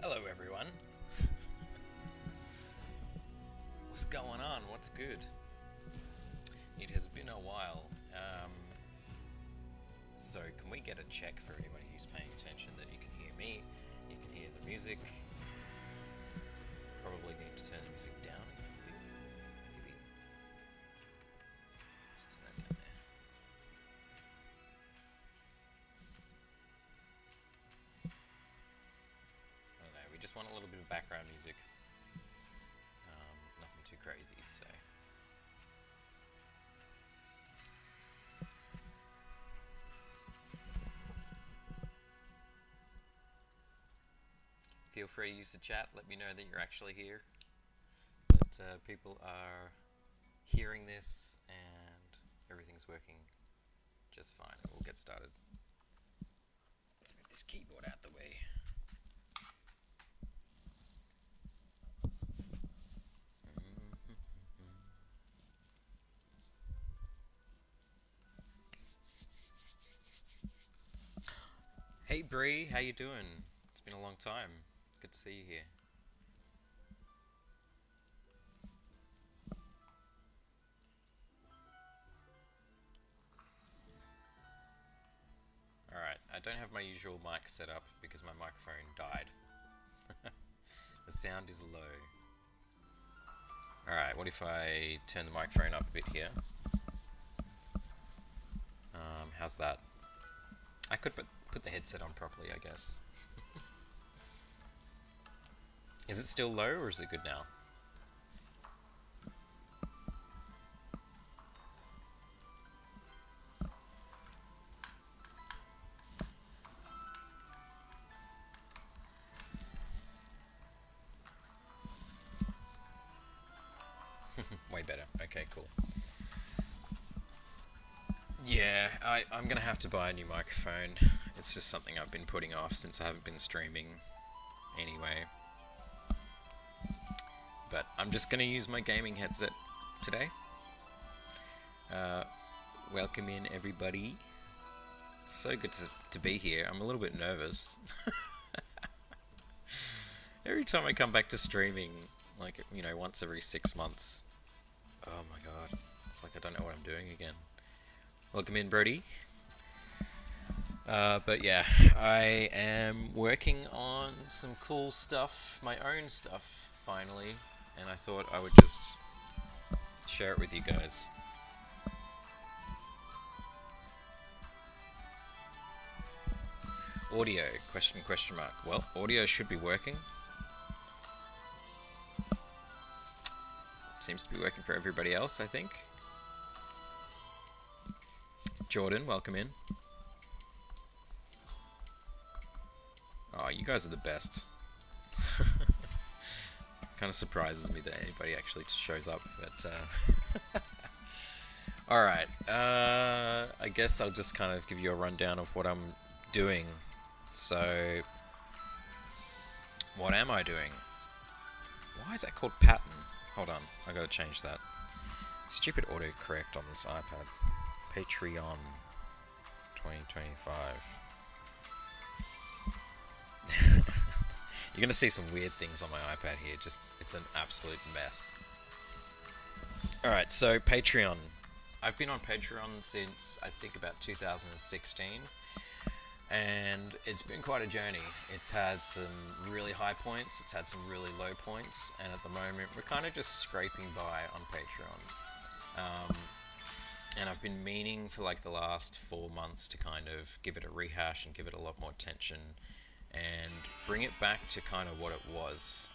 Hello everyone. What's going on? What's good? It has been a while. So can we get a check for anybody who's paying attention that you can hear me, you can hear the music. Probably need to turn the music down a bit, maybe. Just turn that down there. I don't know, we just want a little bit of background music. Nothing too crazy, so. Feel free to use the chat, let me know that you're actually here, that people are hearing this and everything's working just fine. We'll get started. Let's move this keyboard out the way. Hey Bree, how you doing? It's been a long time. Good to see you here. Alright, I don't have my usual mic set up because my microphone died. The sound is low. Alright, what if I turn the microphone up a bit here? How's that? I could put the headset on properly, I guess. Is it still low or is it good now? Way better. Okay, cool. Yeah, I'm gonna have to buy a new microphone. It's just something I've been putting off since I haven't been streaming anyway. But I'm just gonna use my gaming headset today. Welcome in everybody. So good to be here. I'm a little bit nervous. Every time I come back to streaming, like, you know, once every 6 months. Oh my god. It's like I don't know what I'm doing again. Welcome in, Brody. But yeah, I am working on some cool stuff, my own stuff, finally, and I thought I would just share it with you guys. Audio, question mark. Well, audio should be working. Seems to be working for everybody else, I think. Jordan, welcome in. Oh, you guys are the best. Kind of surprises me that anybody actually shows up, but alright, I guess I'll just kind of give you a rundown of what I'm doing. So, what am I doing? Why is that called pattern? Hold on, I gotta change that. Stupid autocorrect on this iPad. Patreon 2025. You're gonna see some weird things on my iPad here, just, it's an absolute mess. Alright, so Patreon. I've been on Patreon since, I think, about 2016. And it's been quite a journey. It's had some really high points, it's had some really low points, and at the moment we're kind of just scraping by on Patreon. And I've been meaning for like the last 4 months to kind of give it a rehash and give it a lot more attention and bring it back to kind of what it was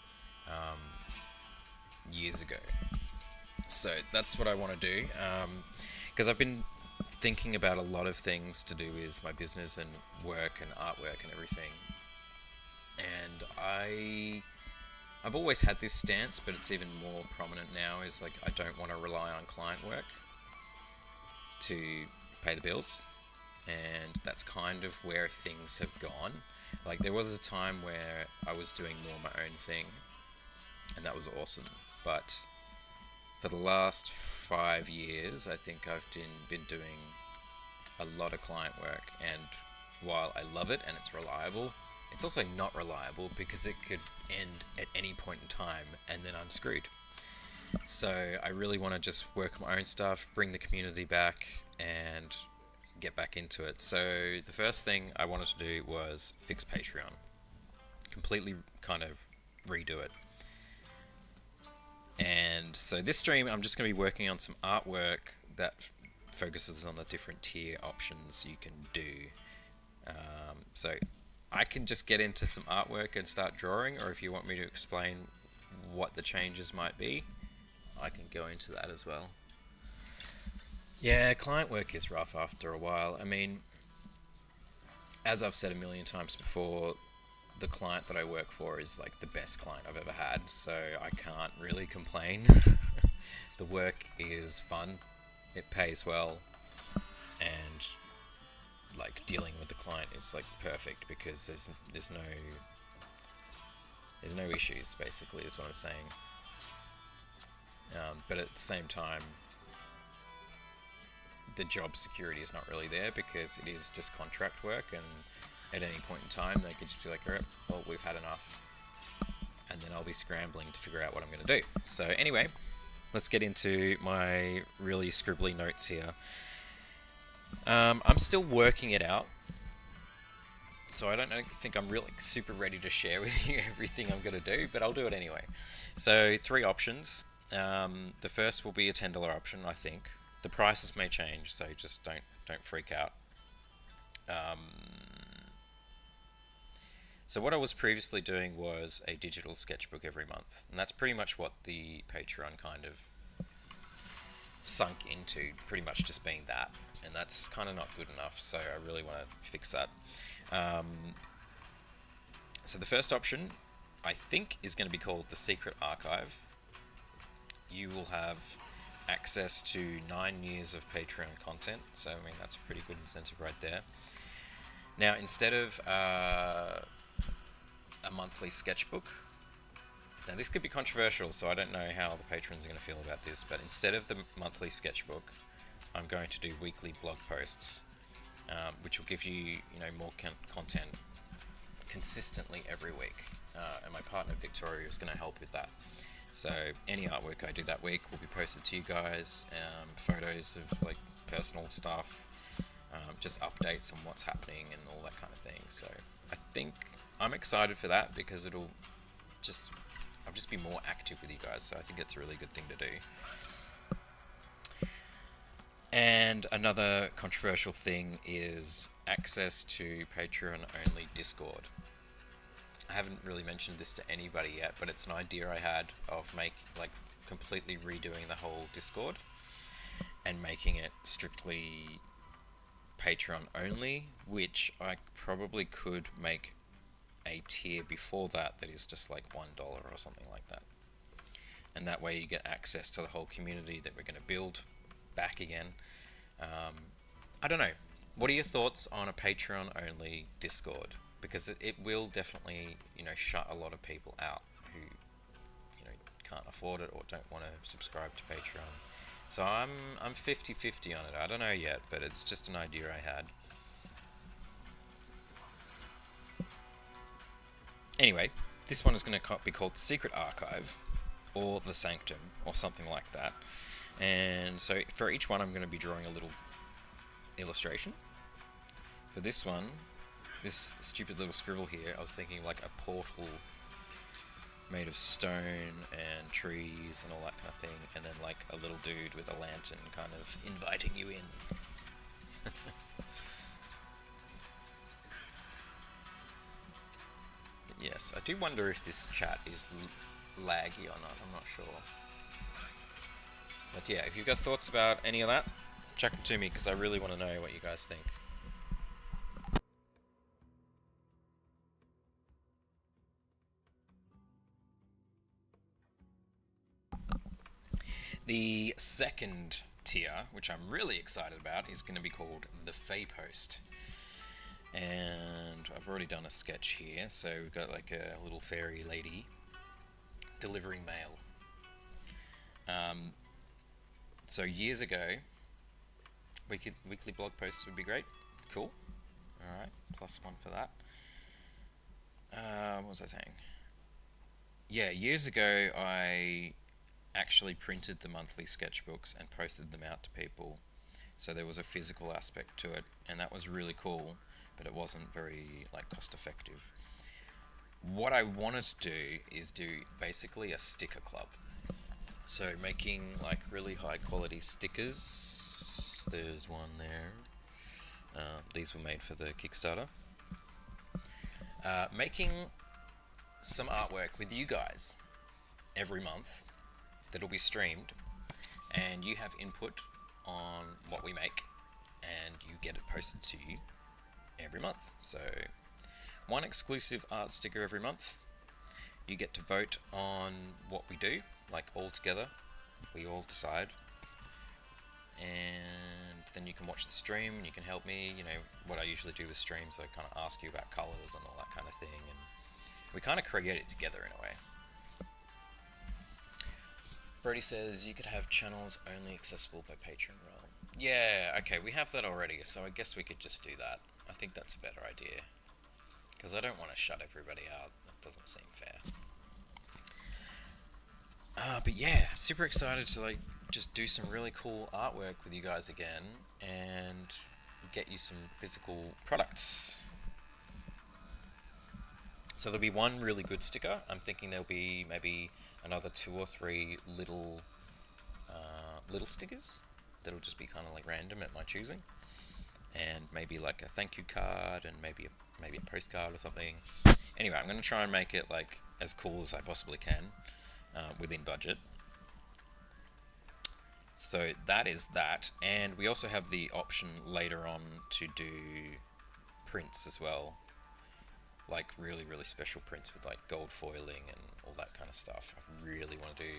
years ago. So that's what I want to do, because I've been thinking about a lot of things to do with my business and work and artwork and everything. And I've always had this stance, but it's even more prominent now, is like I don't want to rely on client work to pay the bills. And that's kind of where things have gone. Like, there was a time where I was doing more my own thing, and that was awesome. But for the last 5 years, I think I've been doing a lot of client work, and while I love it and it's reliable, It's also not reliable because it could end at any point in time and then I'm screwed. So I really want to just work on my own stuff, bring the community back, and get back into it. So the first thing I wanted to do was fix Patreon. Completely kind of redo it. And so this stream, I'm just going to be working on some artwork that focuses on the different tier options you can do. So I can just get into some artwork and start drawing, or if you want me to explain what the changes might be, I can go into that as well. Yeah, client work is rough after a while. I mean, as I've said a million times before, the client that I work for is like the best client I've ever had, so I can't really complain. The work is fun, it pays well, and like dealing with the client is like perfect because there's no issues, basically, is what I'm saying. But at the same time, the job security is not really there because it is just contract work, and at any point in time they could just be like, alright, well, we've had enough, and then I'll be scrambling to figure out what I'm going to do. So anyway, let's get into my really scribbly notes here. I'm still working it out, so I don't think I'm really super ready to share with you everything I'm going to do, but I'll do it anyway. So 3 options. The first will be a $10 option, I think. The prices may change, so just don't freak out. So what I was previously doing was a digital sketchbook every month, and that's pretty much what the Patreon kind of sunk into, pretty much just being that, and that's kind of not good enough, so I really want to fix that. So the first option, I think, is going to be called the Secret Archive. You will have access to 9 years of Patreon content, so I mean that's a pretty good incentive right there. Now, instead of a monthly sketchbook, now this could be controversial, so I don't know how the patrons are going to feel about this, but instead of the monthly sketchbook, I'm going to do weekly blog posts, which will give you more content consistently every week, and my partner Victoria is going to help with that. So any artwork I do that week will be posted to you guys, photos of like personal stuff, just updates on what's happening and all that kind of thing. So I think I'm excited for that because I'll just be more active with you guys, so I think it's a really good thing to do. And another controversial thing is access to Patreon only Discord. I haven't really mentioned this to anybody yet, but it's an idea I had of completely redoing the whole Discord and making it strictly Patreon only, which I probably could make a tier before that is just like $1 or something like that. And that way you get access to the whole community that we're going to build back again. I don't know. What are your thoughts on a Patreon only Discord? Because it will definitely, shut a lot of people out who, can't afford it or don't want to subscribe to Patreon. So I'm 50-50 on it. I don't know yet, but it's just an idea I had. Anyway, this one is going to be called Secret Archive, or The Sanctum, or something like that. And so for each one, I'm going to be drawing a little illustration. For this one, this stupid little scribble here, I was thinking like a portal made of stone and trees and all that kind of thing, and then like a little dude with a lantern kind of inviting you in. But yes, I do wonder if this chat is laggy or not, I'm not sure. But yeah, if you've got thoughts about any of that, chuck them to me because I really want to know what you guys think. The second tier, which I'm really excited about, is going to be called the Fae Post. And I've already done a sketch here, so we've got like a little fairy lady delivering mail. So years ago, weekly blog posts would be great. Cool. Alright, +1 for that. What was I saying? Yeah, years ago I actually printed the monthly sketchbooks and posted them out to people. So there was a physical aspect to it, and that was really cool, but it wasn't very like cost effective. What I wanted to do is do basically a sticker club. So making like really high quality stickers. There's one there. These were made for the Kickstarter. Making some artwork with you guys every month that'll be streamed, and you have input on what we make, and you get it posted to you every month. So, one exclusive art sticker every month. You get to vote on what we do, like all together. We all decide. And then you can watch the stream and you can help me. You know, what I usually do with streams, I kind of ask you about colours and all that kind of thing. And we kind of create it together in a way. Brody says you could have channels only accessible by Patreon role. Yeah, okay, we have that already, so I guess we could just do that. I think that's a better idea. Because I don't want to shut everybody out. That doesn't seem fair. But yeah, super excited to like just do some really cool artwork with you guys again and get you some physical products. So there'll be one really good sticker. I'm thinking there'll be maybe another 2 or 3 little stickers that'll just be kind of like random at my choosing, and maybe like a thank you card and maybe a postcard or something. Anyway, I'm going to try and make it like as cool as I possibly can within budget. So that is that, and we also have the option later on to do prints as well, like really special prints with like gold foiling and all that kind of stuff. I really want to do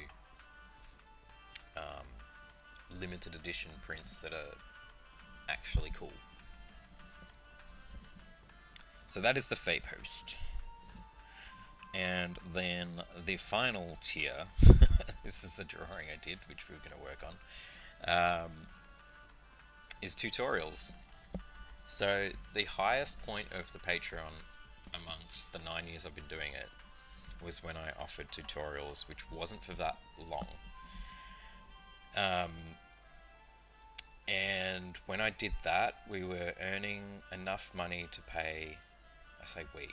limited edition prints that are actually cool. So that is the Fate Post. And then the final tier, this is a drawing I did, which we're going to work on, is tutorials. So the highest point of the Patreon amongst the 9 years I've been doing it was when I offered tutorials, which wasn't for that long. And when I did that, we were earning enough money to pay, I say we,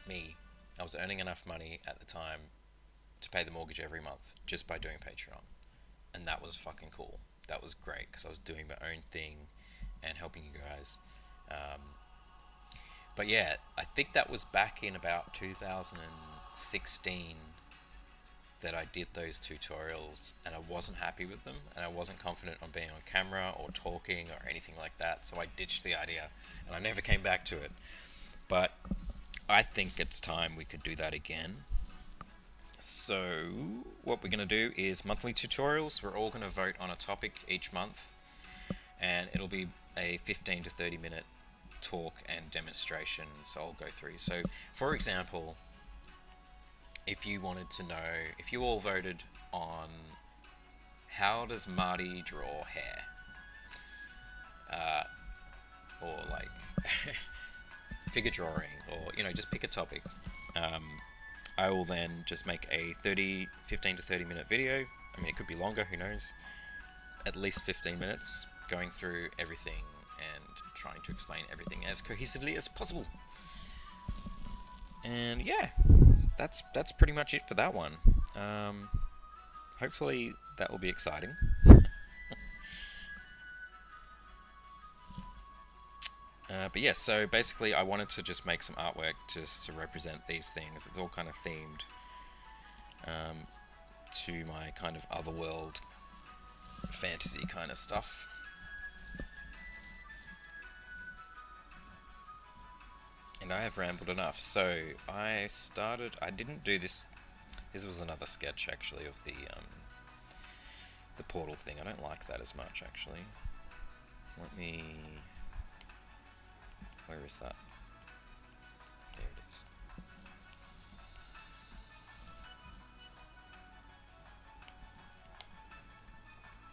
me, I was earning enough money at the time to pay the mortgage every month just by doing Patreon. And that was fucking cool. That was great because I was doing my own thing and helping you guys. But yeah, I think that was back in about 2016 that I did those tutorials, and I wasn't happy with them, and I wasn't confident on being on camera or talking or anything like that, so I ditched the idea and I never came back to it. But I think it's time we could do that again. So what we're going to do is monthly tutorials. We're all going to vote on a topic each month, and it'll be a 15 to 30 minute talk and demonstration, so I'll go through. So for example, if you wanted to know, if you all voted on how does Marty draw hair, or like figure drawing, or you know, just pick a topic, I will then just make a 15 to 30 minute video. I mean, it could be longer, who knows, at least 15 minutes going through everything and trying to explain everything as cohesively as possible. And yeah, that's pretty much it for that one. Hopefully that will be exciting. But yeah, so basically I wanted to just make some artwork just to represent these things. It's all kind of themed to my kind of otherworld fantasy kind of stuff. And I have rambled enough, so I didn't do this. This was another sketch actually of the portal thing. I don't like that as much actually. Where is that? There it is.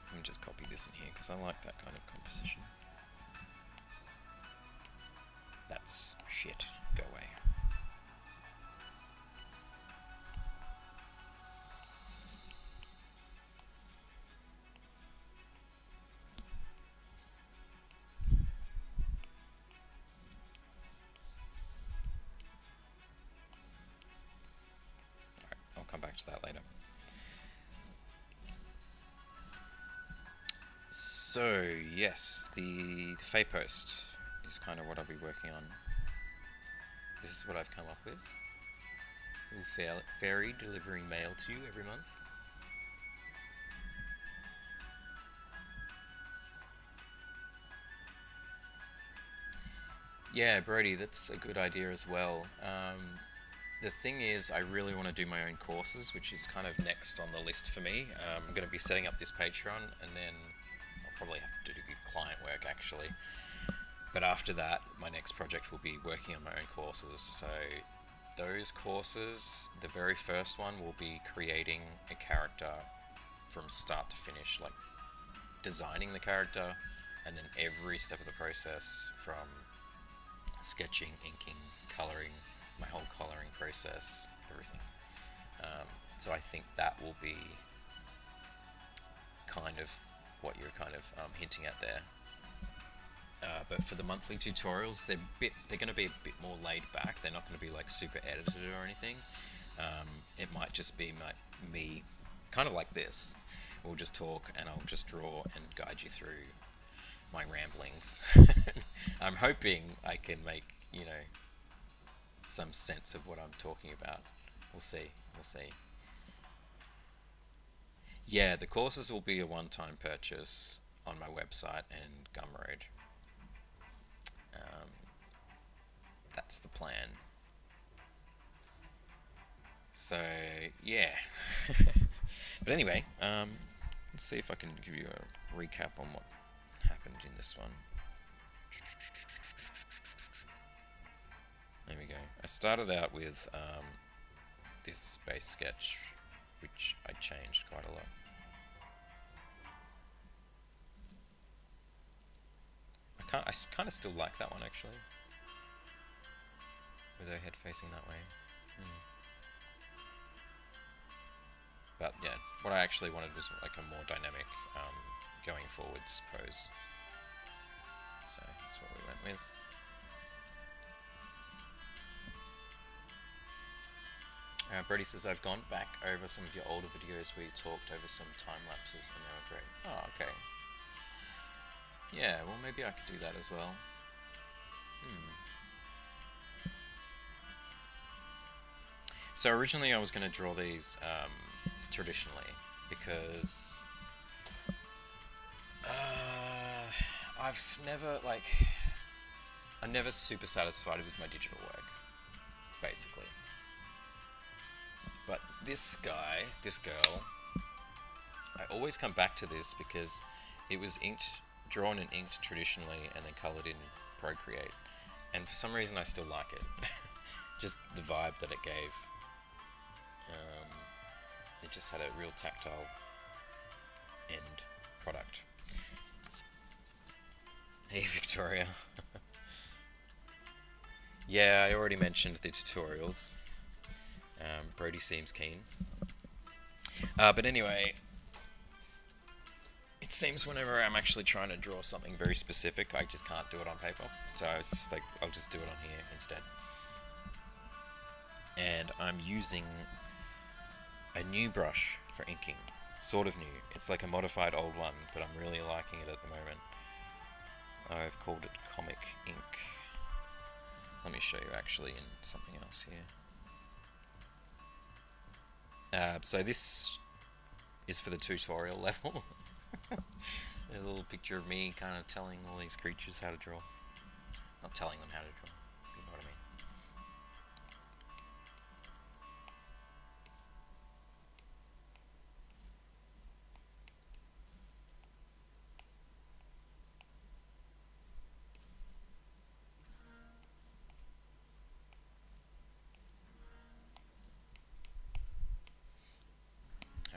Let me just copy this in here because I like that kind of composition. That's shit. Go away. to that later. So, yes, the Fey post is kind of what I'll be working on. This is what I've come up with. Little fairy delivering mail to you every month. Yeah, Brody, that's a good idea as well. The thing is, I really want to do my own courses, which is kind of next on the list for me. I'm going to be setting up this Patreon, and then I'll probably have to do client work, actually. But after that, my next project will be working on my own courses. So those courses, the very first one will be creating a character from start to finish, like designing the character, and then every step of the process from sketching, inking, colouring, my whole colouring process, everything. So I think that will be kind of what you're kind of hinting at there. But for the monthly tutorials, they're going to be a bit more laid back. They're not going to be like super edited or anything. It might just be me, kind of like this. We'll just talk and I'll just draw and guide you through my ramblings. I'm hoping I can make, some sense of what I'm talking about. We'll see. Yeah, the courses will be a one-time purchase on my website and Gumroad. That's the plan. So, yeah. But anyway, let's see if I can give you a recap on what happened in this one. There we go. I started out with this base sketch, which I changed quite a lot. I kind of still like that one, actually, with her head facing that way. But yeah, what I actually wanted was like a more dynamic going forwards pose. So that's what we went with. Brody says, I've gone back over some of your older videos where you talked over some time lapses and they were great. Oh, okay. Yeah, well maybe I could do that as well. So originally I was going to draw these traditionally because I'm never super satisfied with my digital work, basically. But this girl, I always come back to this because it was drawn and inked traditionally and then coloured in Procreate. And for some reason I still like it. Just the vibe that it gave. It just had a real tactile end product. Hey Victoria. Yeah, I already mentioned the tutorials. Brody seems keen. But anyway, it seems whenever I'm actually trying to draw something very specific, I just can't do it on paper. So I was just like, I'll just do it on here instead. And I'm using a new brush for inking. Sort of new. It's like a modified old one, but I'm really liking it at the moment. I've called it Comic Ink. Let me show you actually in something else here. So this is for the tutorial level. A little picture of me kind of telling all these creatures how to draw. Not telling them how to draw, you know what I mean.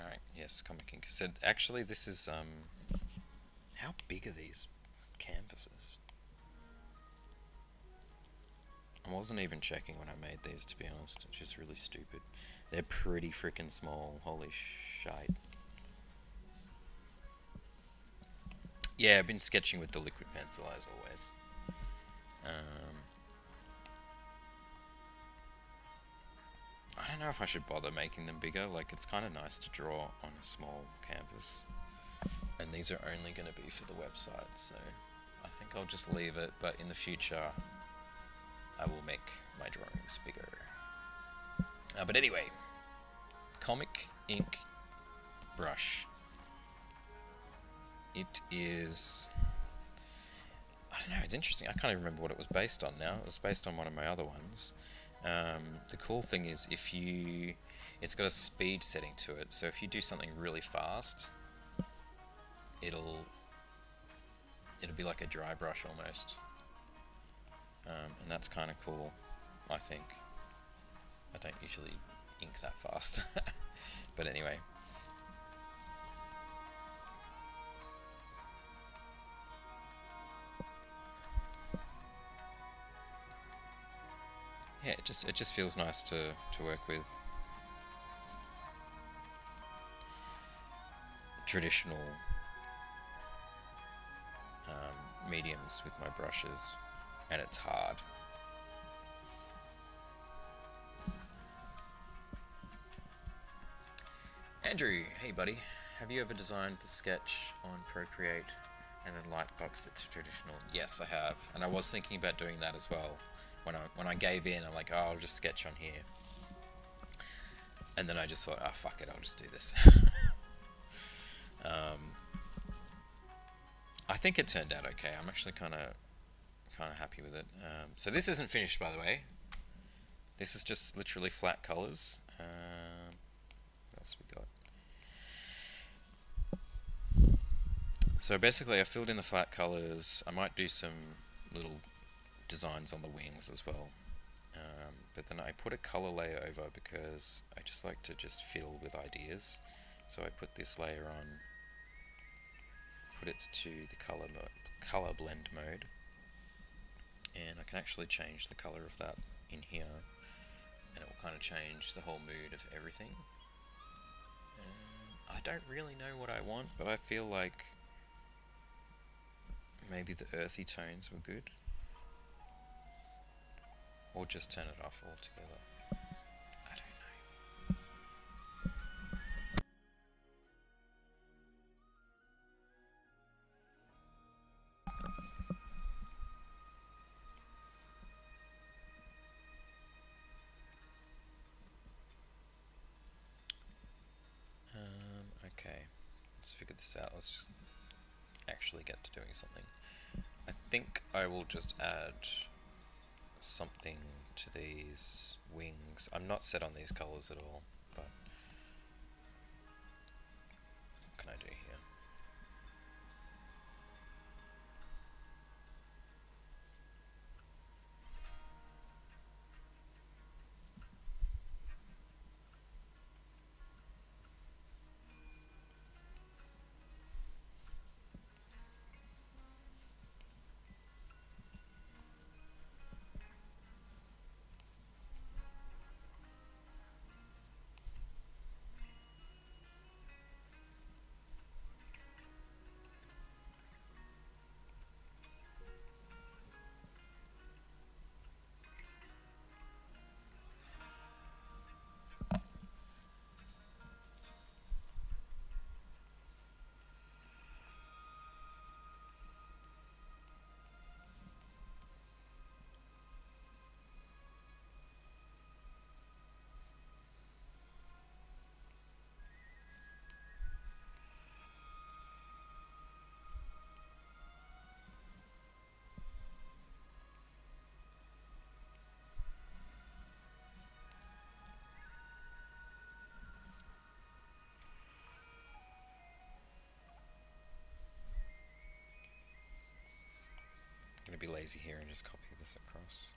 Alright, yes, Comic Ink. So actually this is, how big are these canvases? I wasn't even checking when I made these, to be honest, which is really stupid. They're pretty freaking small, holy shite. Yeah, I've been sketching with the liquid pencil as always. I I don't know if I should bother making them bigger. Like, it's kind of nice to draw on a small canvas. And these are only going to be for the website, so I think I'll just leave it, but in the future I will make my drawings bigger. But anyway, comic ink brush. It is... I don't know, it's interesting. I can't even remember what it was based on now. It was based on one of my other ones. The cool thing is it's got a speed setting to it, so if you do something really fast, it'll be like a dry brush almost. And that's kind of cool, I think. I don't usually ink that fast. But anyway. Yeah, it just feels nice to work with traditional mediums with my brushes, and it's hard. Andrew, hey buddy, have you ever designed the sketch on Procreate and then lightboxed it to traditional? Yes, I have, and I was thinking about doing that as well. When I gave in, I'm like, oh, I'll just sketch on here. And then I just thought, oh, fuck it, I'll just do this. I think it turned out okay. I'm actually kind of happy with it. So this isn't finished, by the way. This is just literally flat colors. What else we got? So basically, I filled in the flat colors. I might do some little designs on the wings as well. But then I put a color layer over because I just like to just fiddle with ideas. So I put this layer on, put it to the color blend mode, and I can actually change the color of that in here, and it will kind of change the whole mood of everything. I don't really know what I want, but I feel like maybe the earthy tones were good. Or just turn it off altogether. I don't know. Okay, let's figure this out. Let's just actually get to doing something. I think I will just add something to these wings. I'm not set on these colors at all, but what can I do here? I'm going to be lazy here and just copy this across.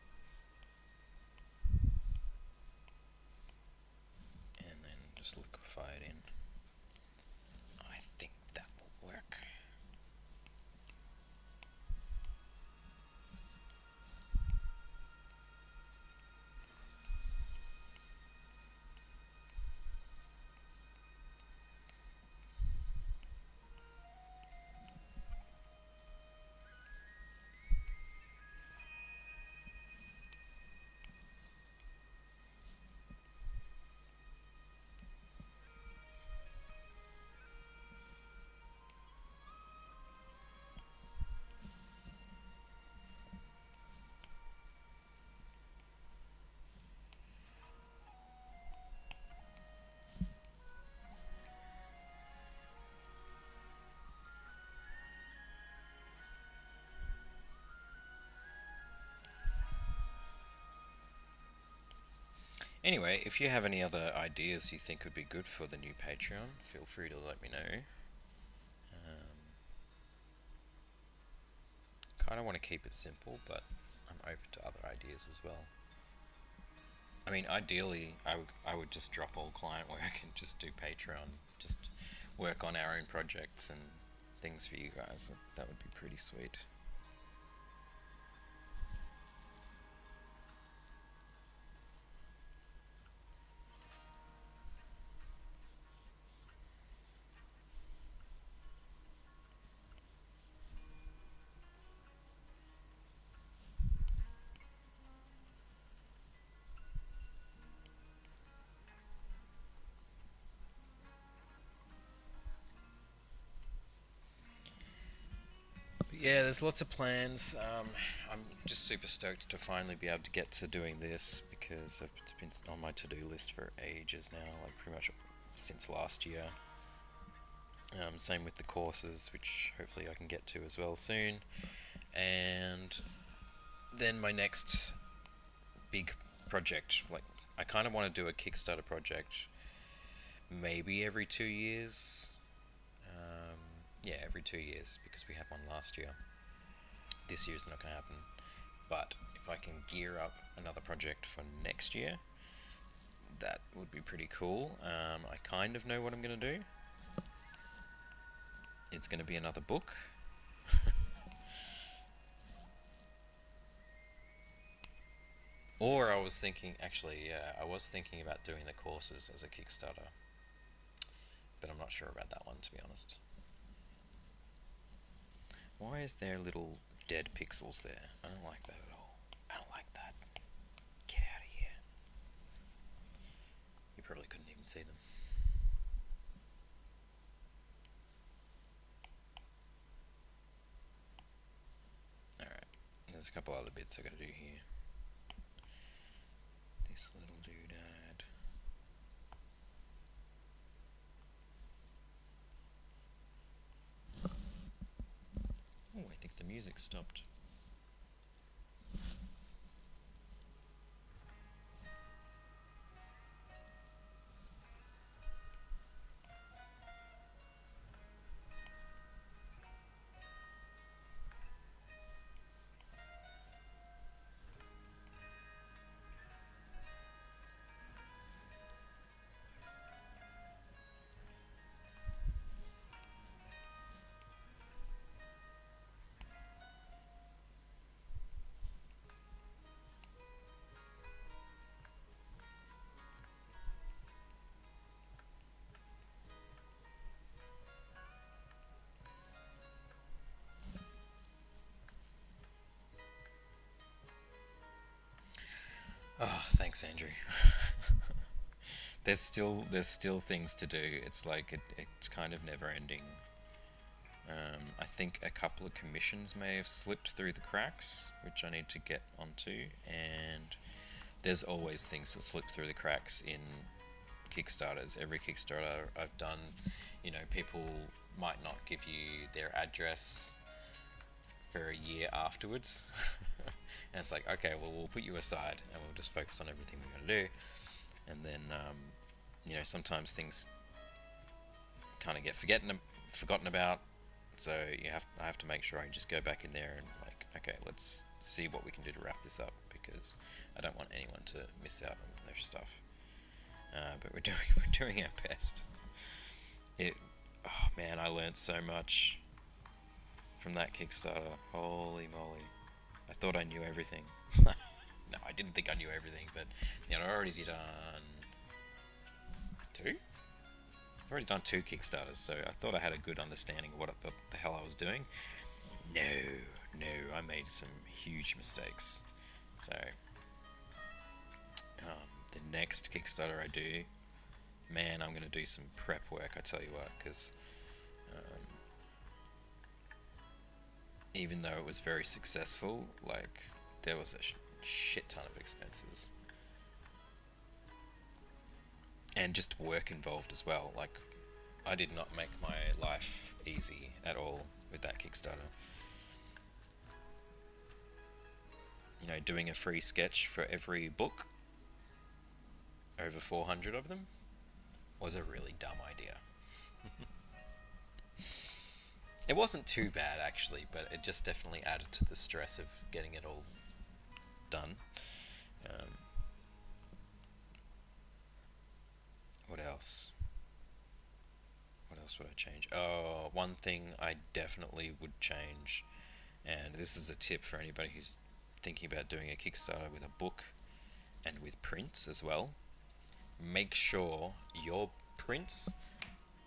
And then just liquefy it in. I think that will work. Anyway, if you have any other ideas you think would be good for the new Patreon, feel free to let me know. Kind of want to keep it simple, but I'm open to other ideas as well. I mean, ideally, I would just drop all client work and just do Patreon, just work on our own projects and things for you guys. That would be pretty sweet. Yeah, there's lots of plans. I'm just super stoked to finally be able to get to doing this because it's been on my to-do list for ages now, like pretty much since last year. Same with the courses, which hopefully I can get to as well soon. And then my next big project, like I kind of want to do a Kickstarter project maybe every 2 years. Yeah, every 2 years, because we had one last year. This year's not going to happen. But if I can gear up another project for next year, that would be pretty cool. I kind of know what I'm going to do. It's going to be another book. Or I was thinking, actually, yeah, I was thinking about doing the courses as a Kickstarter. But I'm not sure about that one, to be honest. Why is there little dead pixels there? I don't like that at all. I don't like that. Get out of here. You probably couldn't even see them. Alright, there's a couple other bits I gotta do here. This little doodad. Oh, I think the music stopped. Oh, thanks, Andrew. there's still things to do. It's like it's kind of never ending. I think a couple of commissions may have slipped through the cracks, which I need to get onto, and there's always things that slip through the cracks in Kickstarters. Every Kickstarter I've done, people might not give you their address for a year afterwards. And it's like, okay, well, we'll put you aside and we'll just focus on everything we're going to do. And then, sometimes things kind of get forgotten about. So I have to make sure I just go back in there and like, okay, let's see what we can do to wrap this up, because I don't want anyone to miss out on their stuff. But we're doing our best. Oh man, I learned so much from that Kickstarter. Holy moly. I thought I knew everything. No, I didn't think I knew everything, but I already done two? I've already done two Kickstarters, so I thought I had a good understanding of what the hell I was doing. No, I made some huge mistakes. So, the next Kickstarter I do, man, I'm going to do some prep work, I tell you what, because even though it was very successful, like, there was a shit ton of expenses. And just work involved as well. Like, I did not make my life easy at all with that Kickstarter. Doing a free sketch for every book over 400 of them was a really dumb idea. It wasn't too bad actually, but it just definitely added to the stress of getting it all done. Um, what else? What else would I change? Oh, one thing I definitely would change, and this is a tip for anybody who's thinking about doing a Kickstarter with a book and with prints as well. Make sure your prints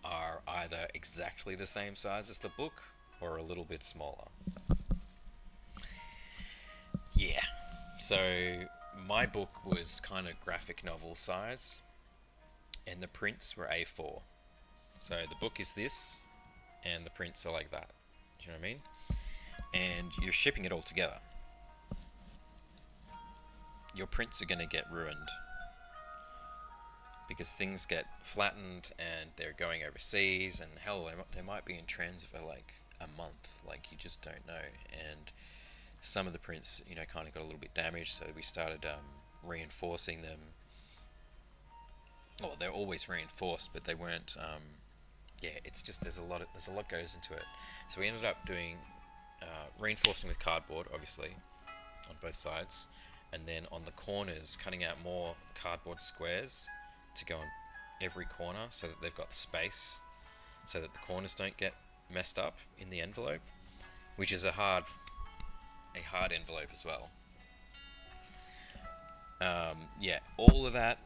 are either exactly the same size as the book or a little bit smaller. Yeah. So my book was kind of graphic novel size and the prints were A4. So the book is this and the prints are like that. Do you know what I mean? And you're shipping it all together. Your prints are going to get ruined because things get flattened and they're going overseas, and hell, they might be in transit for like a month. Like, you just don't know. And some of the prints, you know, kind of got a little bit damaged, so we started reinforcing them. Well, they're always reinforced, but they weren't. Yeah, it's just there's a lot goes into it. So we ended up doing reinforcing with cardboard, obviously, on both sides, and then on the corners, cutting out more cardboard squares to go on every corner so that they've got space, so that the corners don't get messed up in the envelope, which is a hard envelope as well. Yeah, all of that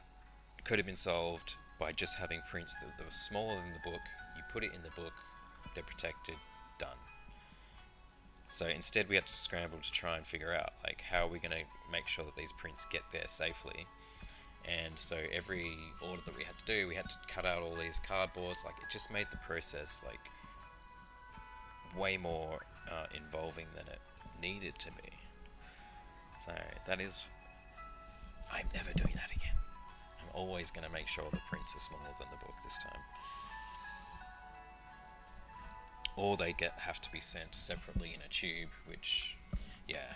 could have been solved by just having prints that were smaller than the book. You put it in the book, they're protected, done. So instead we had to scramble to try and figure out, like, how are we going to make sure that these prints get there safely. And so every order that we had to do, we had to cut out all these cardboards. Like, it just made the process like way more involving than it needed to be. So that is, I'm never doing that again. I'm always going to make sure the prints are smaller than the book this time. Or they have to be sent separately in a tube, which, yeah.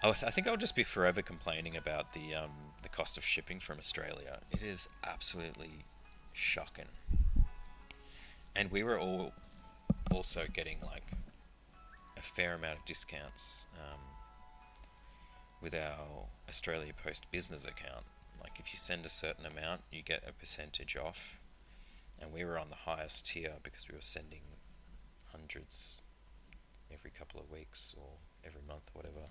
I think I'll just be forever complaining about the cost of shipping from Australia. It is absolutely shocking. And we were all also getting like a fair amount of discounts with our Australia Post business account. Like, if you send a certain amount, you get a percentage off. And we were on the highest tier because we were sending hundreds every couple of weeks or every month, whatever.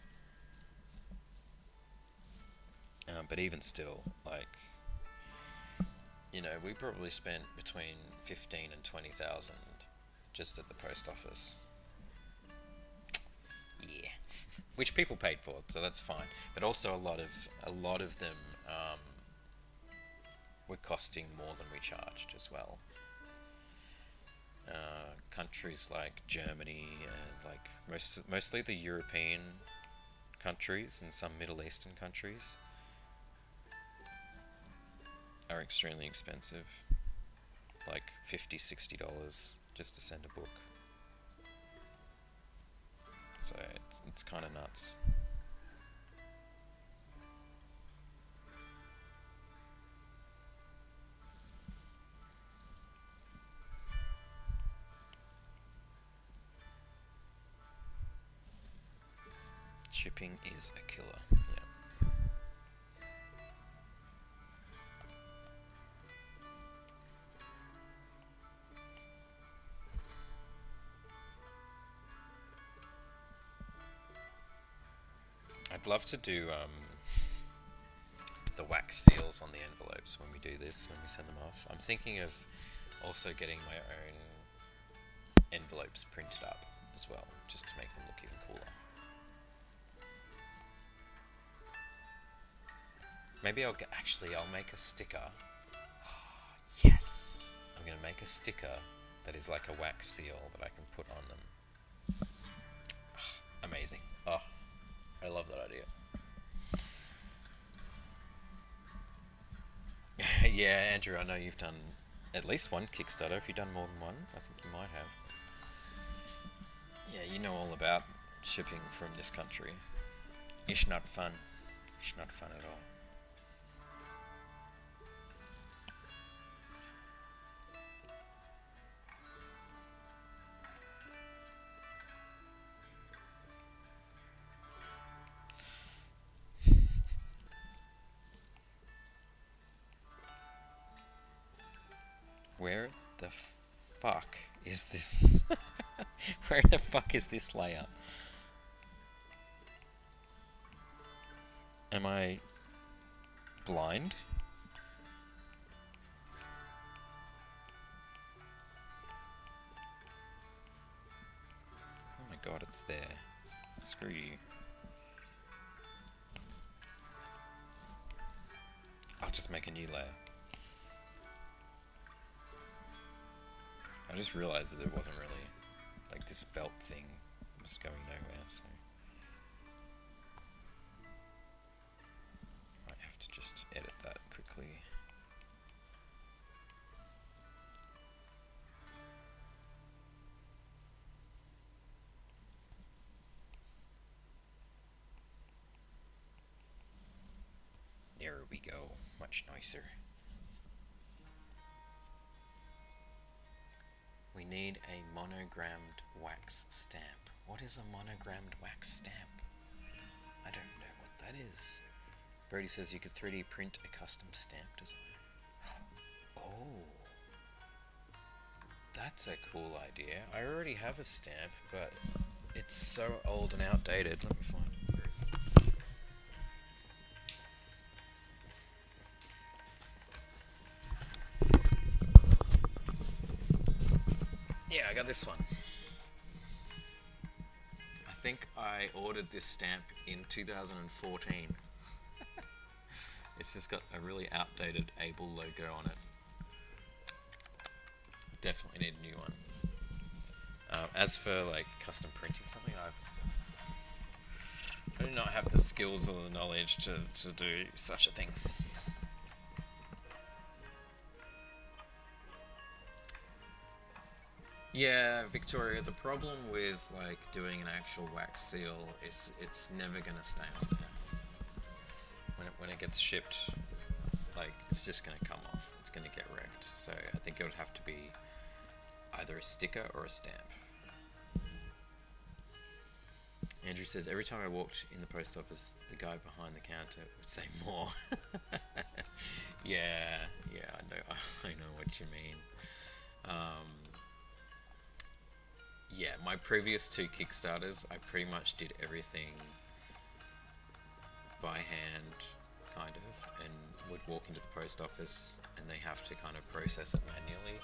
But even still, like, you know, we probably spent between 15 and 20,000 just at the post office. Yeah, which people paid for, so that's fine. But also a lot of them were costing more than we charged as well. Countries like Germany and like mostly the European countries and some Middle Eastern countries are extremely expensive, like $50-$60 just to send a book. So it's kind of nuts. Shipping is a killer. Yeah. I'd love to do the wax seals on the envelopes when we do this, when we send them off. I'm thinking of also getting my own envelopes printed up as well, just to make them look even cooler. Maybe I'll make a sticker. Oh, yes! I'm going to make a sticker that is like a wax seal that I can put on them. Oh, amazing. Oh, I love that idea. Yeah, Andrew, I know you've done at least one Kickstarter. Have you done more than one? I think you might have. Yeah, you know all about shipping from this country. It's not fun. It's not fun at all. Where the fuck is this? Where the fuck is this layer? Am I blind? Oh my god, it's there. Screw you. I'll just make a new layer. I just realized that it wasn't really, like, this belt thing was going nowhere, so might have to just edit that quickly. There we go, much nicer. We need a monogrammed wax stamp. What is a monogrammed wax stamp? I don't know what that is. Brody says you could 3D print a custom stamp design. Oh, that's a cool idea. I already have a stamp, but it's so old and outdated. Let me find it. Yeah, I got this one. I think I ordered this stamp in 2014. It's just got a really outdated Able logo on it. Definitely need a new one. As for like custom printing something, I do not have the skills or the knowledge to do such a thing. Yeah, Victoria, the problem with like doing an actual wax seal is it's never gonna stay on there. When it gets shipped, like it's just gonna come off. It's gonna get wrecked. So I think it would have to be either a sticker or a stamp. Andrew says every time I walked in the post office, the guy behind the counter would say more. Yeah, I know what you mean. Yeah, my previous 2 Kickstarters, I pretty much did everything by hand, kind of, and would walk into the post office and they have to kind of process it manually.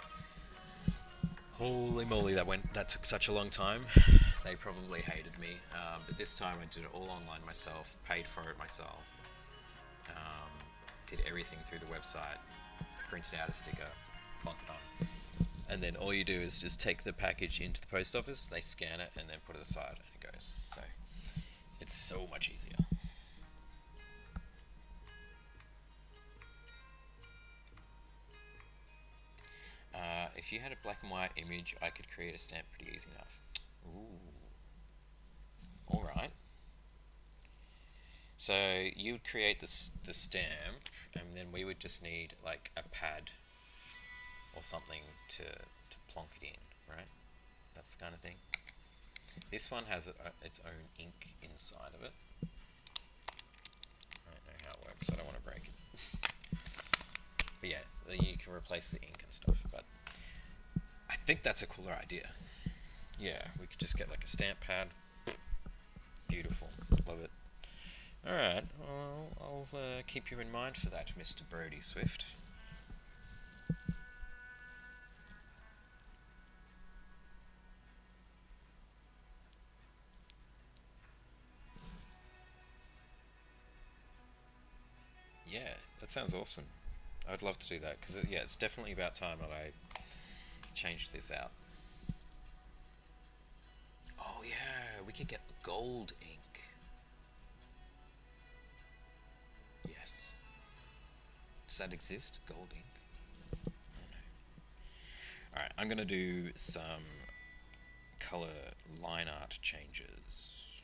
Holy moly, that took such a long time. They probably hated me, but this time I did it all online myself, paid for it myself, did everything through the website, printed out a sticker, plunked it on. And then all you do is just take the package into the post office, they scan it, and then put it aside, and it goes. So it's so much easier. If you had a black and white image, I could create a stamp pretty easy enough. Ooh. Alright. So you would create the stamp, and then we would just need like a pad or something to plonk it in, right? That's the kind of thing. This one has its own ink inside of it. I don't know how it works, so I don't want to break it. But yeah, so you can replace the ink and stuff, but I think that's a cooler idea. Yeah, we could just get like a stamp pad. Beautiful. Love it. Alright, well, I'll keep you in mind for that, Mr. Brody Swift. Yeah, that sounds awesome. I'd love to do that, because yeah, it's definitely about time that I changed this out. Oh yeah, we could get gold ink. Yes. Does that exist? Gold ink? I don't know. Alright, I'm gonna do some color line art changes.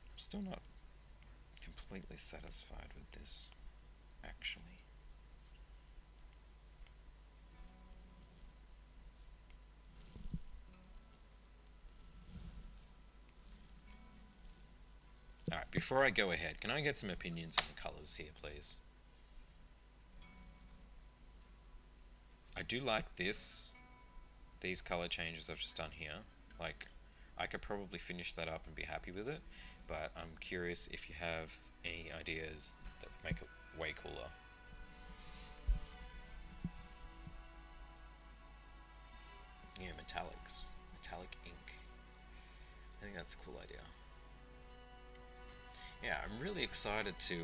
I'm still not completely satisfied with this, actually. Alright, before I go ahead, can I get some opinions on the colours here, please? I do like these color changes I've just done here. Like, I could probably finish that up and be happy with it, but I'm curious if you have any ideas that make it way cooler. Yeah, metallic ink. I think that's a cool idea. Yeah, I'm really excited to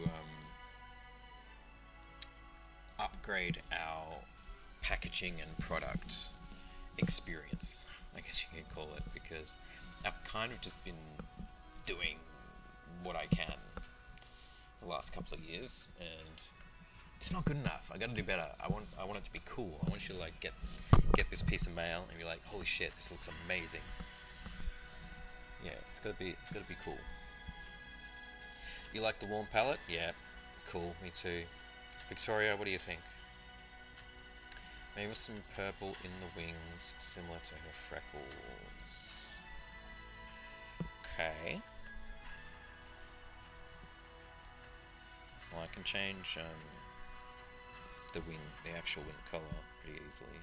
upgrade our packaging and product experience, I guess you could call it, because I've kind of just been doing what I can the last couple of years, and it's not good enough. I gotta do better. I want it to be cool. I want you to like get this piece of mail and be like, holy shit, this looks amazing. Yeah, it's gotta be cool. You like the warm palette? Yeah, cool, me too. Victoria, what do you think? Maybe some purple in the wings, similar to her freckles. Okay. Well, I can change the actual wing color pretty easily.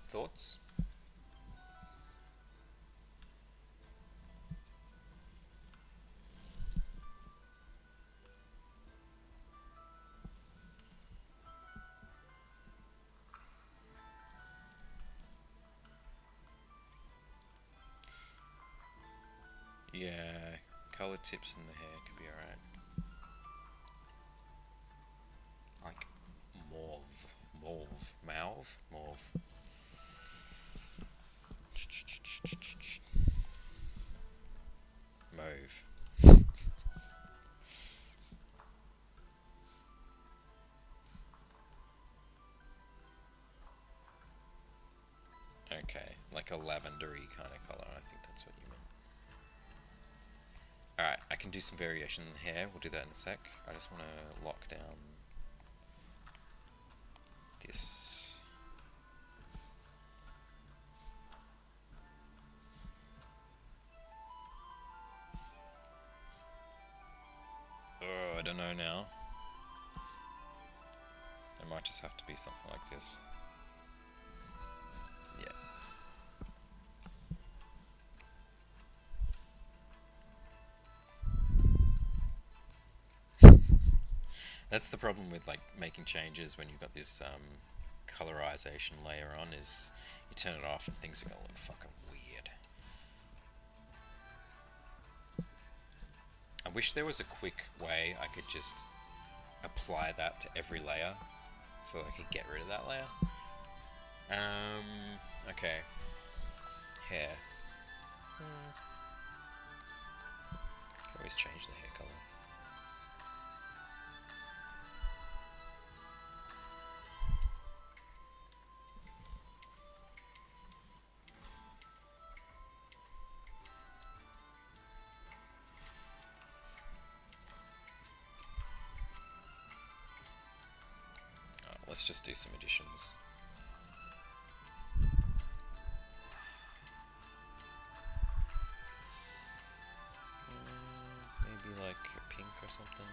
Thoughts? Yeah, color tips in the hair could be alright. Like mauve. Mauve. Okay, like a lavendery kind of color. I think that's what you meant. Alright, I can do some variation in the hair. We'll do that in a sec. I just want to lock down this. Oh, I don't know now. It might just have to be something like this. Yeah. That's the problem with like making changes when you've got this colorization layer on, is you turn it off and things are gonna look fucking weird. I wish there was a quick way I could just apply that to every layer so that I could get rid of that layer. Okay. Hair. Can always change the hair color. Let's just do some additions. Maybe like a pink or something.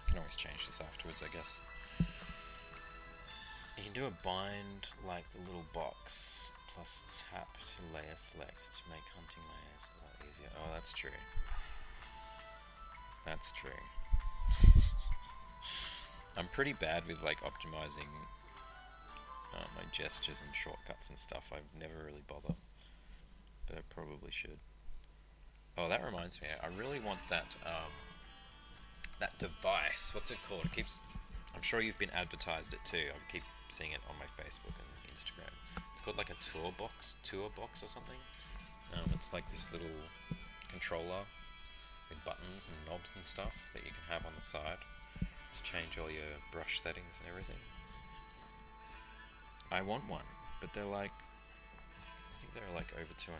Can always change this afterwards, I guess. You can do a bind like the little box, plus tap to layer select to make hunting layers a lot easier. Oh, that's true. That's true. I'm pretty bad with like optimizing my gestures and shortcuts and stuff. I never really bother, but I probably should. Oh, that reminds me. I really want that that device. What's it called? It keeps. I'm sure you've been advertised it too. I keep seeing it on my Facebook and Instagram. It's called like a tour box or something. It's like this little controller with buttons and knobs and stuff that you can have on the side to change all your brush settings and everything. I want one, but they're like, I think they're like over $200.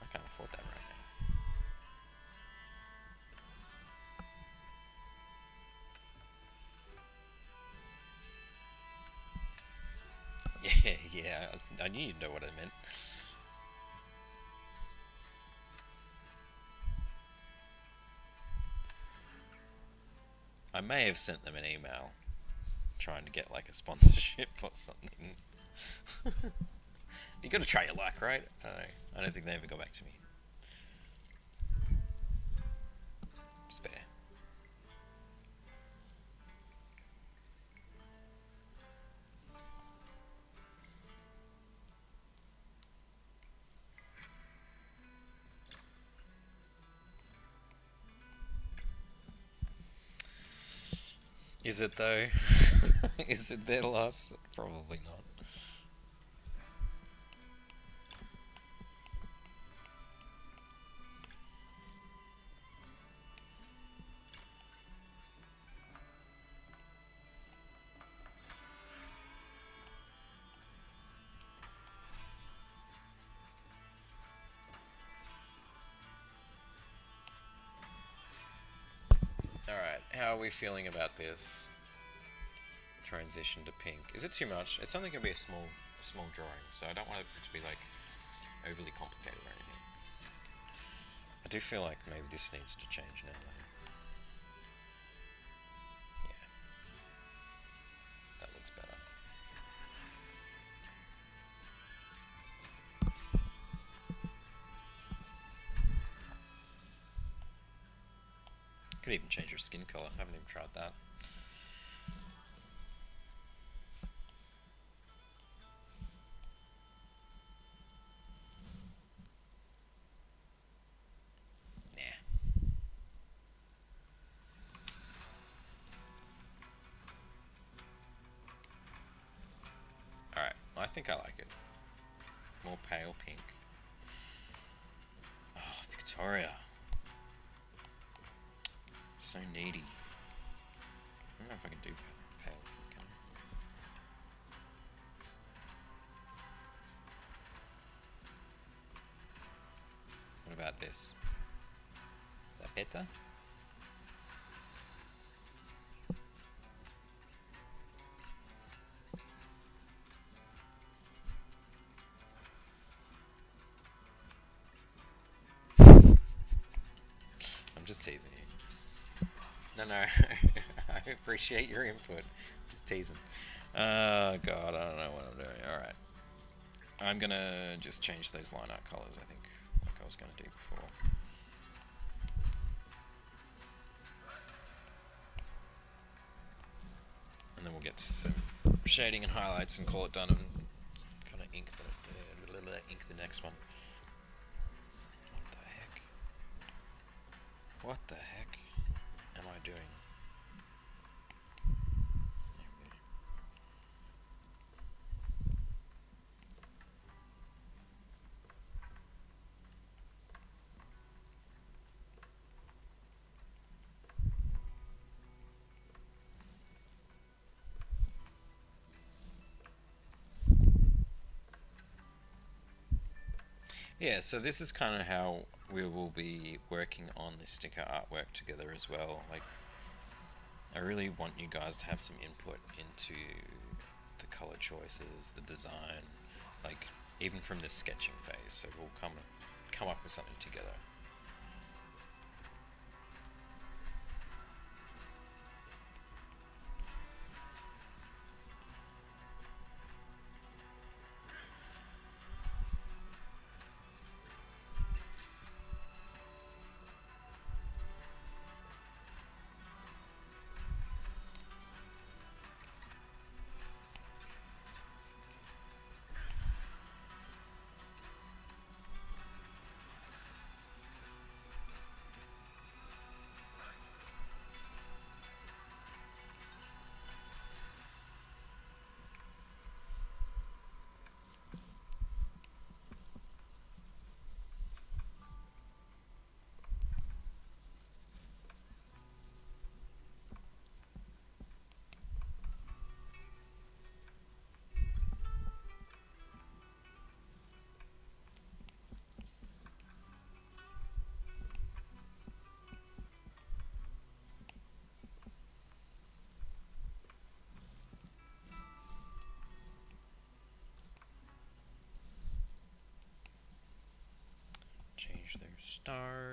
I can't afford that right now. Yeah, I knew you'd know what I meant. I may have sent them an email trying to get like a sponsorship or something. You gotta try your luck, right? I don't think they ever got back to me. It's fair. Is it though? Is it their loss? Probably not. Alright, how are we feeling about this transition to pink? Is it too much? It's only going to be a small drawing, so I don't want it to be like overly complicated or anything. I do feel like maybe this needs to change now though. Yeah. That looks better. Could even change your skin color. I haven't even tried that. Alright, I think I like it. More pale pink. Oh, Victoria. So needy. I don't know if I can do pale pink, can I? What about this? Is that better? I'm just teasing you. No, I appreciate your input. Just teasing. Oh god, I don't know what I'm doing. Alright. I'm gonna just change those line art colors, I think, like I was gonna do before. And then we'll get to some shading and highlights and call it done and kind of ink the next one. What the heck? What the heck am I doing? Yeah, so this is kind of how we will be working on this sticker artwork together as well. Like, I really want you guys to have some input into the color choices, the design, like even from the sketching phase. So we'll come up with something together.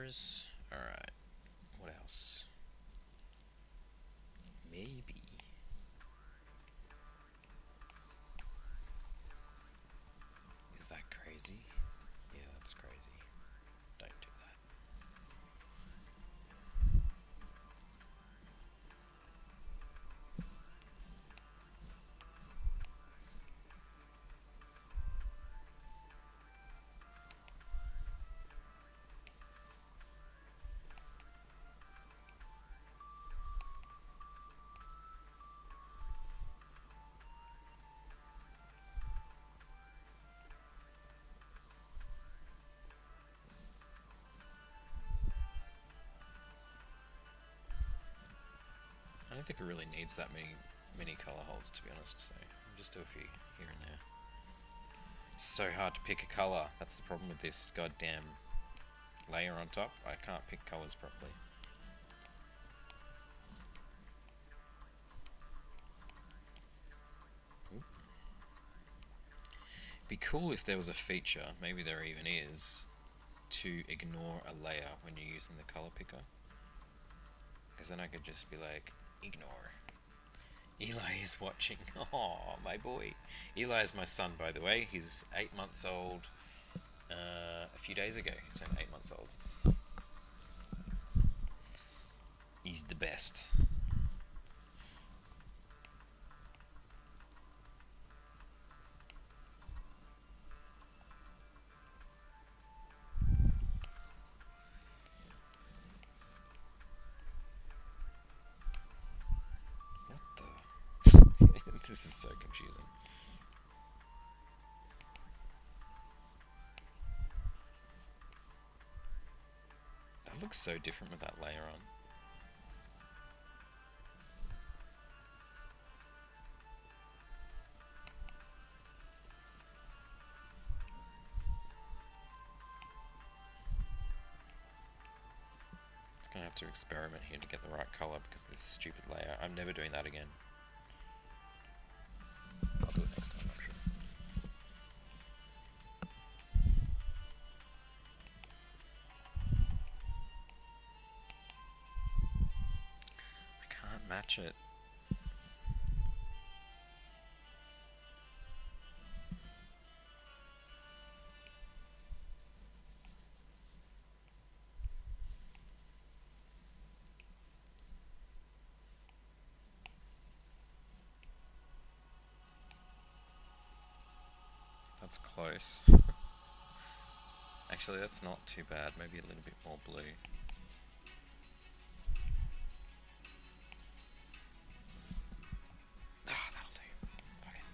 colours. Alright, what else? Maybe. Is that crazy? Yeah, that's crazy. Don't do that. I don't think it really needs that many colour holds, to be honest, so I'll just do a few here and there. It's so hard to pick a colour. That's the problem with this goddamn layer on top. I can't pick colours properly. Be cool if there was a feature, maybe there even is, to ignore a layer when you're using the colour picker. Because then I could just be like, ignore. Eli is watching. Oh, my boy. Eli is my son, by the way. He's 8 months old. A few days ago, he turned 8 months old. He's the best. This is so confusing. That looks so different with that layer on. It's gonna have to experiment here to get the right colour because of this stupid layer. I'm never doing that again. I'll do it next time, I'm sure. I can't match it. That's close. Actually, that's not too bad. Maybe a little bit more blue. Ah, that'll do. Fuck it.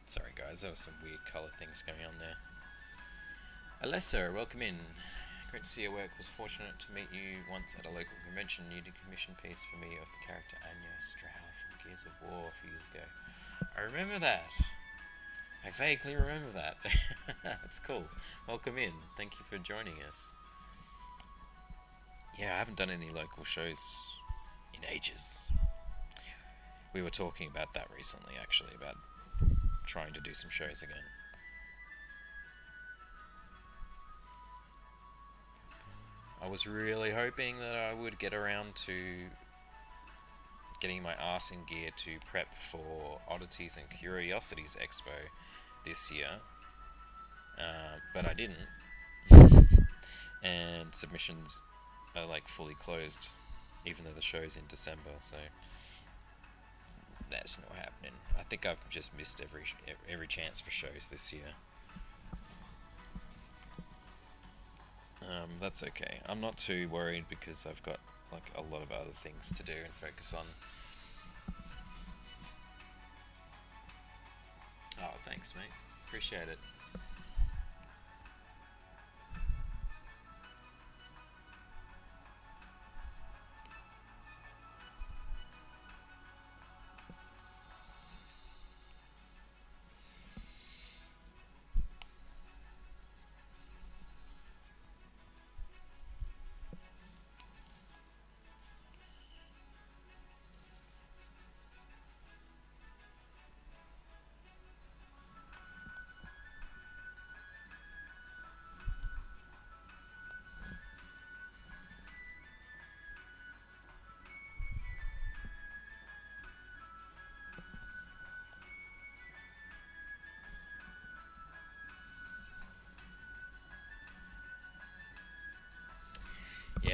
Sorry guys, there were some weird colour things going on there. Alessa, welcome in. Great to see your work. Was fortunate to meet you once at a local convention. You did a commission piece for me of the character Anya Stroud from Gears of War a few years ago. I remember that. I vaguely remember that. That's cool. Welcome in. Thank you for joining us. Yeah, I haven't done any local shows in ages. We were talking about that recently, actually, about trying to do some shows again. I was really hoping that I would get around to getting my arse in gear to prep for Oddities and Curiosities Expo this year, but I didn't. And submissions are like fully closed, even though the show's in December, so that's not happening. I think I've just missed every chance for shows this year. That's okay. I'm not too worried because I've got like a lot of other things to do and focus on. Oh, thanks, mate. Appreciate it.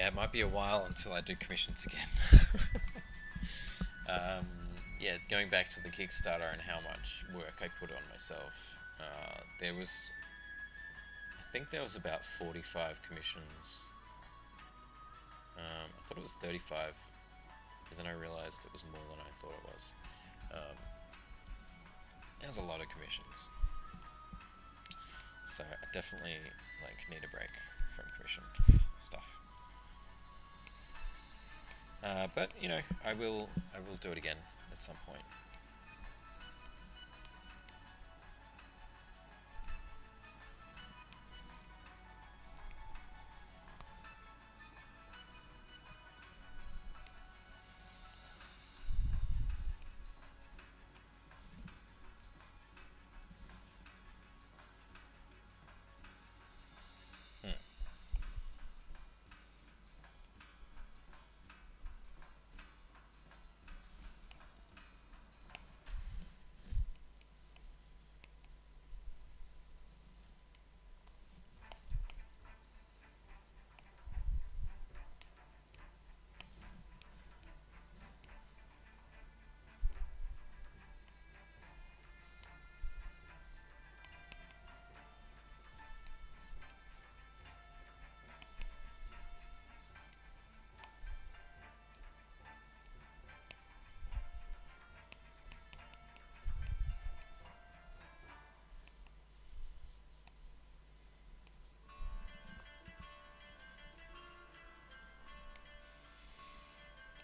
Yeah, it might be a while until I do commissions again. um, yeah, going back to the Kickstarter and how much work I put on myself, I think there was about 45 commissions. I thought it was 35, but then I realised it was more than I thought it was. It was a lot of commissions. So I definitely need a break from commission stuff. But I will do it again at some point.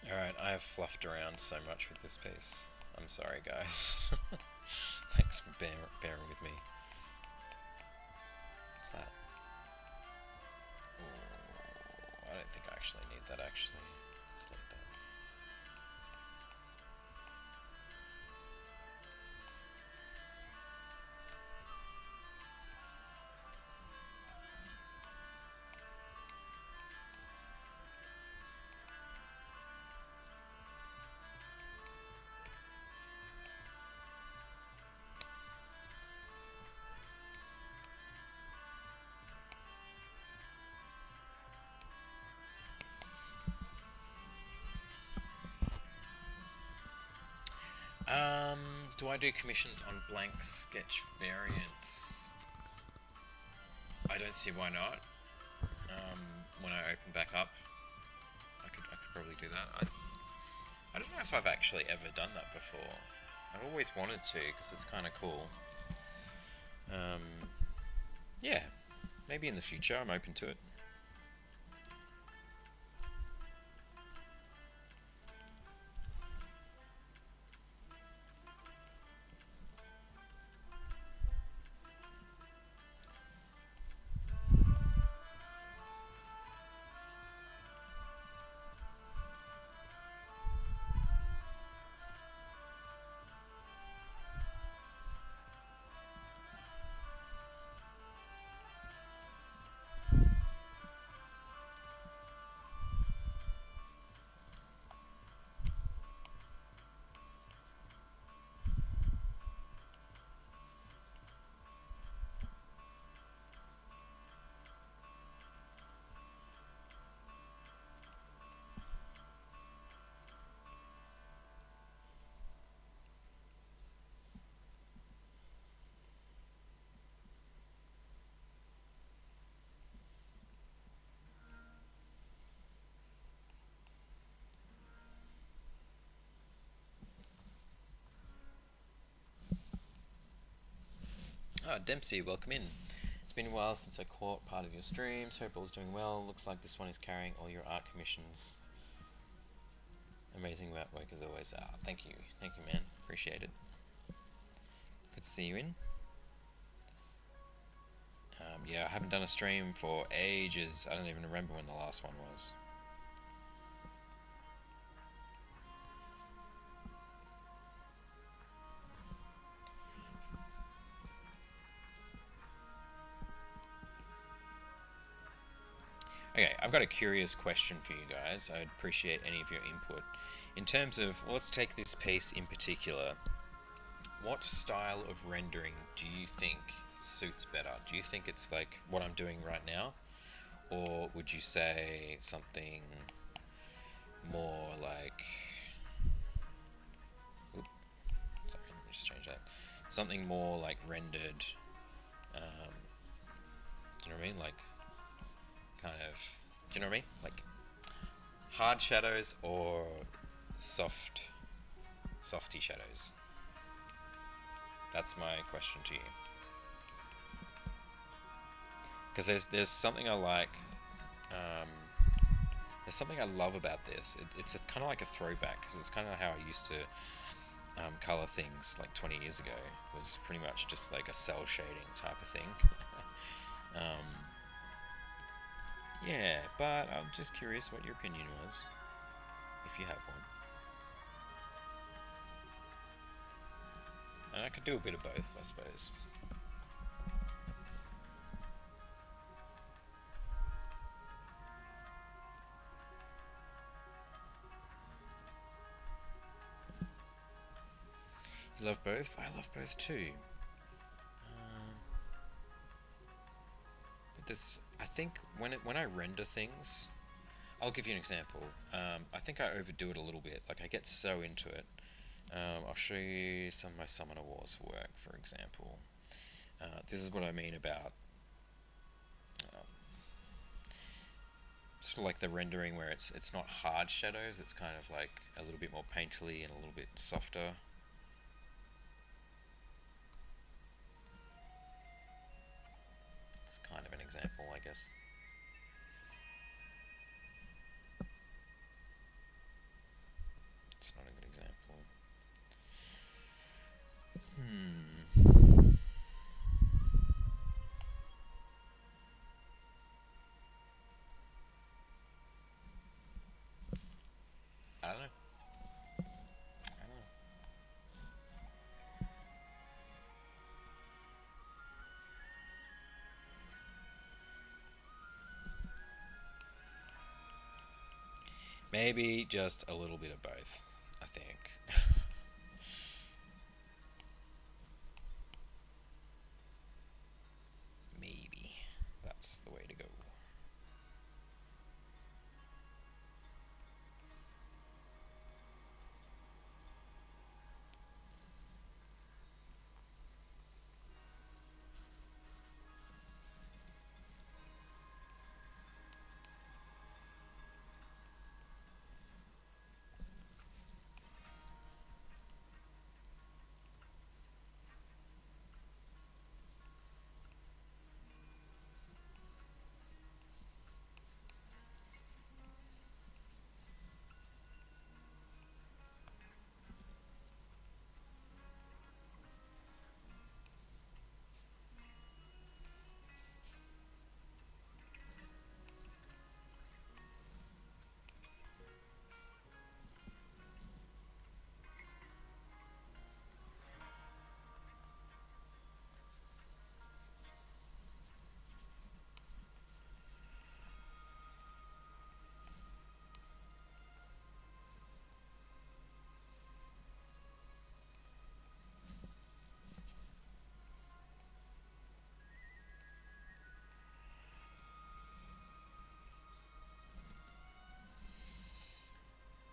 Alright, I have fluffed around so much with this piece. I'm sorry, guys. Thanks for bearing with me. What's that? Ooh, I don't think I actually need that, actually. Let's leave that. Do I do commissions on blank sketch variants? I don't see why not. When I open back up, I could probably do that. I don't know if I've actually ever done that before. I've always wanted to, because it's kind of cool. Yeah, maybe in the future I'm open to it. Ah, Dempsey, welcome in. It's been a while since I caught part of your streams. Hope all's doing well. Looks like this one is carrying all your art commissions. Amazing work as always. Thank you, man. Appreciate it. Good to see you in. Yeah, I haven't done a stream for ages. I don't even remember when the last one was. Okay, I've got a curious question for you guys. I'd appreciate any of your input. In terms of, well, let's take this piece in particular. What style of rendering do you think suits better? Do you think it's like what I'm doing right now? Or would you say something more like... Oop, sorry, let me just change that. Something more like rendered, do you know what I mean? Like, kind of, do you know what I mean? Like, hard shadows or softy shadows? That's my question to you. Because there's something I like, um, there's something I love about this. It's kind of like a throwback, because it's kind of how I used to color things like 20 years ago. Was pretty much just like a cell shading type of thing. um, yeah, but I'm just curious what your opinion was, if you have one. And I could do a bit of both, I suppose. You love both? I love both too. But this, I think when I render things, I'll give you an example. I think I overdo it a little bit. Like, I get so into it. I'll show you some of my Summoner Wars work, for example. This is what I mean about sort of like the rendering where it's not hard shadows. It's kind of like a little bit more painterly and a little bit softer. It's kind of an example, I guess. It's not a good example. I don't know. I don't know. Maybe just a little bit of both, I think. Maybe that's the way to go.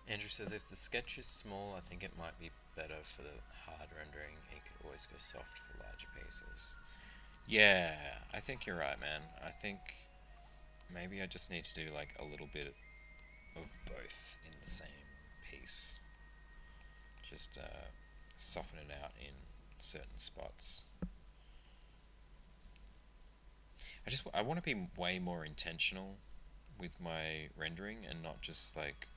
Andrew says if the sketch is small, I think it might be better for the hard rendering. You could always go soft for larger pieces. Yeah, I think you're right, man. I think maybe I just need to do like a little bit of both in the same piece. Just soften it out in certain spots. I want to be way more intentional with my rendering and not just like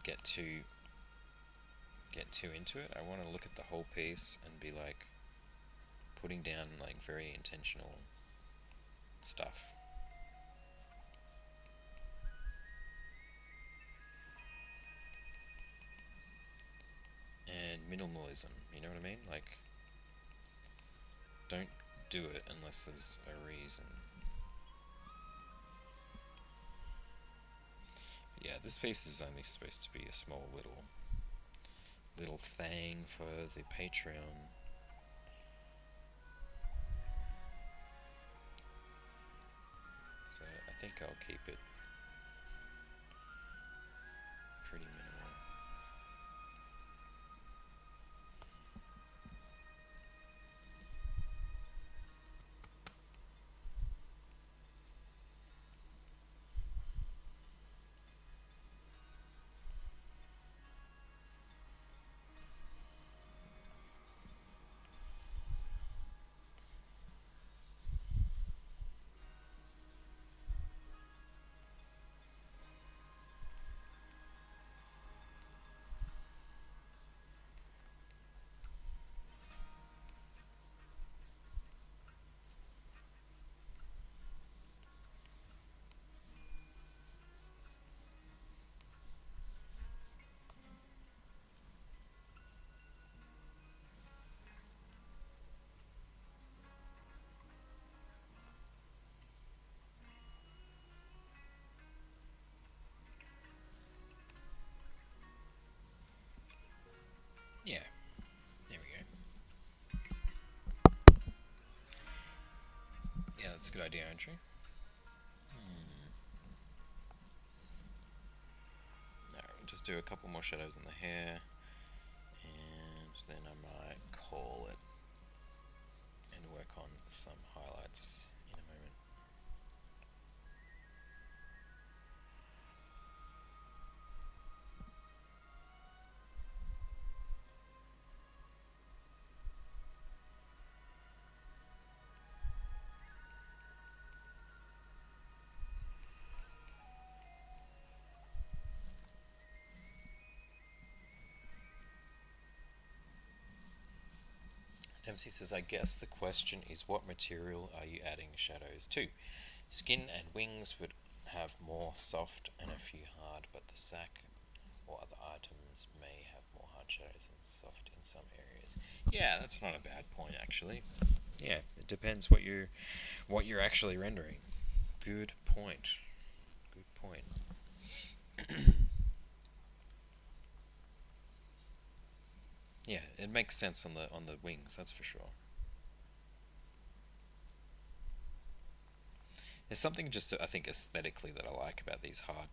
get too into it. I want to look at the whole piece and be like putting down like very intentional stuff. And minimalism, you know what I mean? Like, don't do it unless there's a reason. Yeah, this piece is only supposed to be a small little thing for the Patreon. think I'll keep it pretty minimal. Yeah, there we go. Yeah, that's a good idea, Andrew. Now, we'll just do a couple more shadows in the hair, and then I might call it and work on some highlights in a moment. MC says, I guess the question is what material are you adding shadows to? Skin and wings would have more soft and a few hard, but the sack or other items may have more hard shadows and soft in some areas. Yeah, that's not a bad point actually. Yeah, it depends what you're actually rendering. Good point. Good point. Yeah, it makes sense on the wings, that's for sure. There's something just I think aesthetically that I like about these hard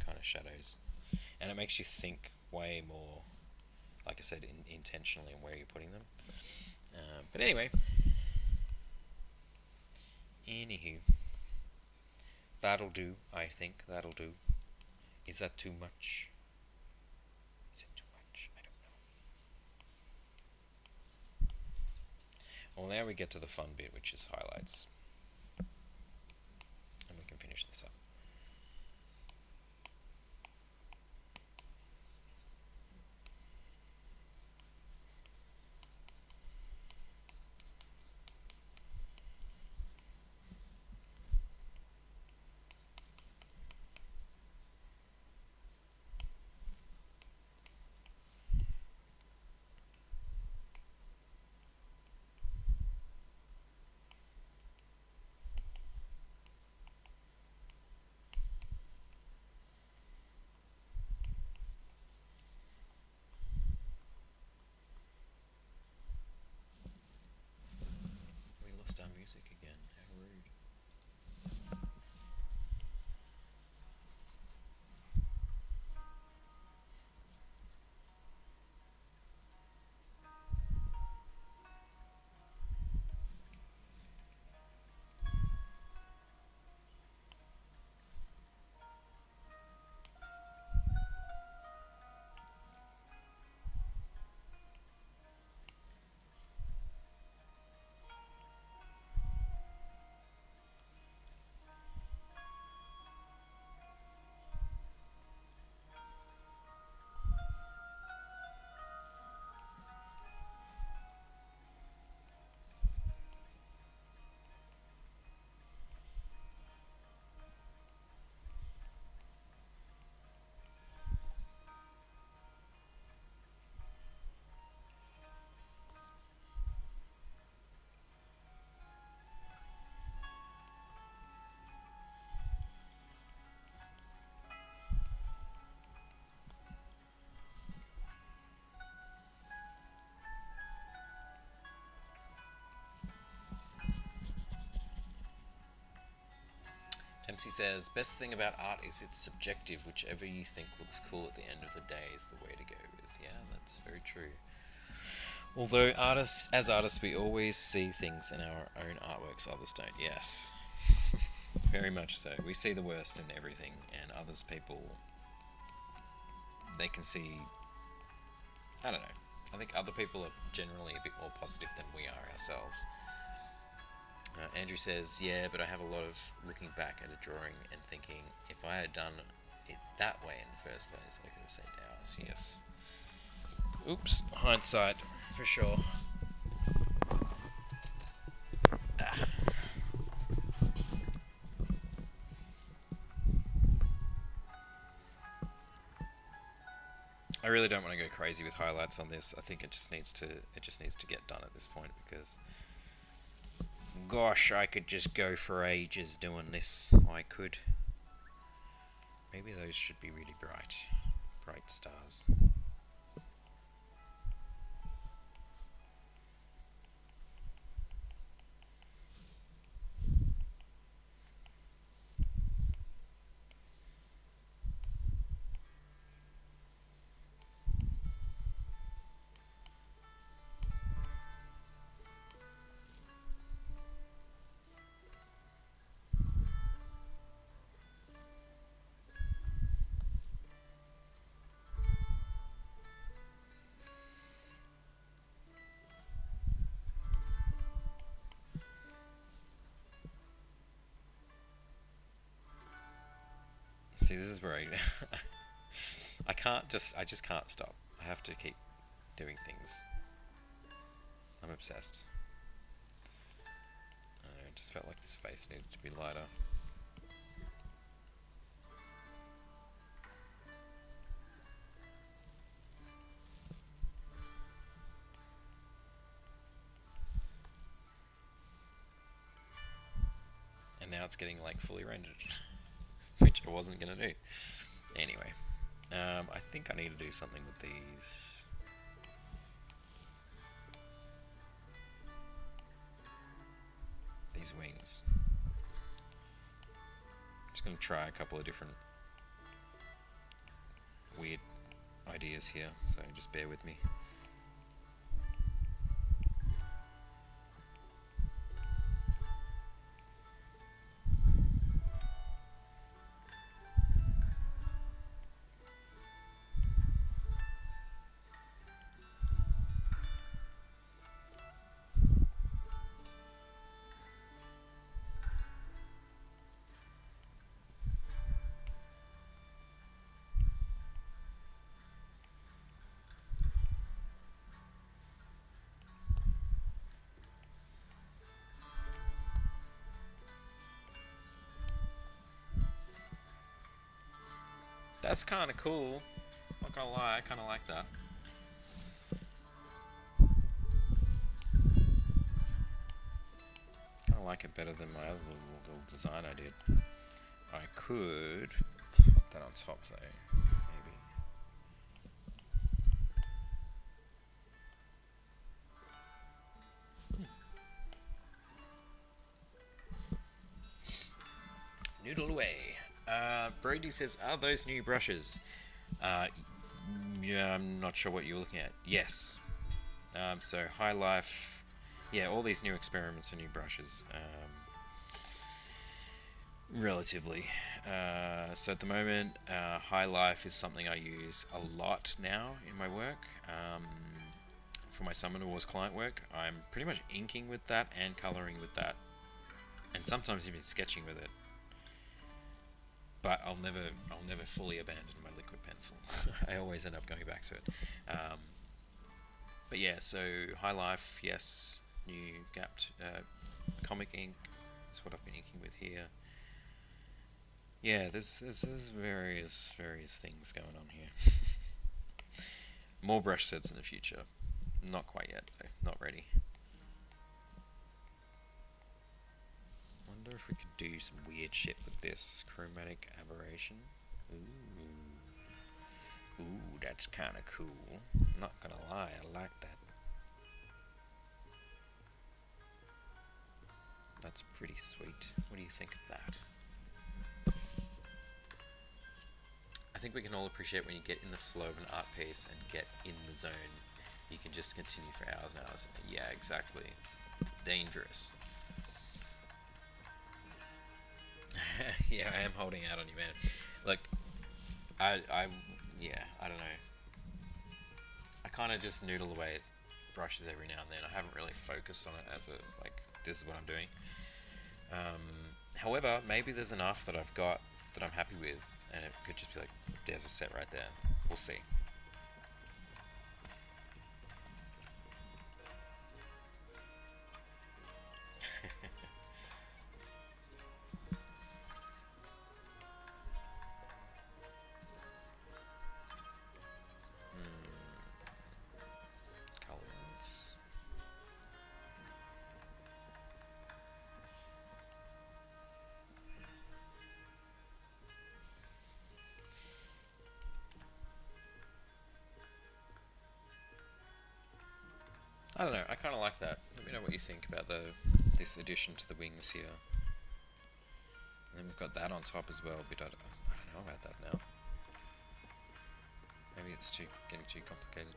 kind of shadows, and it makes you think way more, like I said, intentionally in where you're putting them. But anywho, that'll do. I think that'll do. Is that too much? Is it too much? I don't know. Well, now we get to the fun bit, which is highlights, and we can finish this up. MC says, best thing about art is it's subjective. Whichever you think looks cool at the end of the day is the way to go with. Yeah, that's very true. Although as artists, we always see things in our own artworks others don't. Yes, very much so. We see the worst in everything, and others people, they can see, I don't know. I think other people are generally a bit more positive than we are ourselves. Andrew says, yeah, but I have a lot of looking back at a drawing and thinking, if I had done it that way in the first place, I could have saved hours. Yes. Oops. Hindsight, for sure. I really don't want to go crazy with highlights on this. I think it just needs to get done at this point, because gosh, I could just go for ages doing this. I could. Maybe those should be really bright stars. See, this is where I just can't stop. I have to keep doing things. I'm obsessed. I just felt like this face needed to be lighter. And now it's getting like fully rendered. Which I wasn't going to do. Anyway, I think I need to do something with these. These wings. I'm just going to try a couple of different weird ideas here, so just bear with me. That's kind of cool. Not gonna lie, I kind of like that. Kind of like it better than my other little design I did. I could put that on top though, maybe. Noodle away. Brady says, are those new brushes? Yeah, I'm not sure what you're looking at. Yes. So High Life, yeah, all these new experiments are new brushes. Relatively. So at the moment, High Life is something I use a lot now in my work. For my Summoner Wars client work, I'm pretty much inking with that and colouring with that, and sometimes even sketching with it. But I'll never fully abandon my liquid pencil. I always end up going back to it. But yeah, so High Life, yes, new gapped comic ink is what I've been inking with here. Yeah, there's various things going on here. More brush sets in the future. Not quite yet, though. Not ready. Wonder if we could do some weird shit with this chromatic aberration. Ooh, that's kind of cool. Not gonna lie, I like that. That's pretty sweet. What do you think of that? I think we can all appreciate when you get in the flow of an art piece and get in the zone, you can just continue for hours and hours. Yeah, exactly. It's dangerous. Yeah, I am holding out on you, man. Look, yeah, I don't know. I kind of just noodle away at brushes every now and then. I haven't really focused on it as a, like, this is what I'm doing. However, maybe there's enough that I've got that I'm happy with, and it could just be like, there's a set right there. We'll see. Colors. I don't know, I kind of like that. Let me know what you think about this addition to the wings here. And then we've got that on top as well, but I don't know about that now. Maybe it's getting too complicated.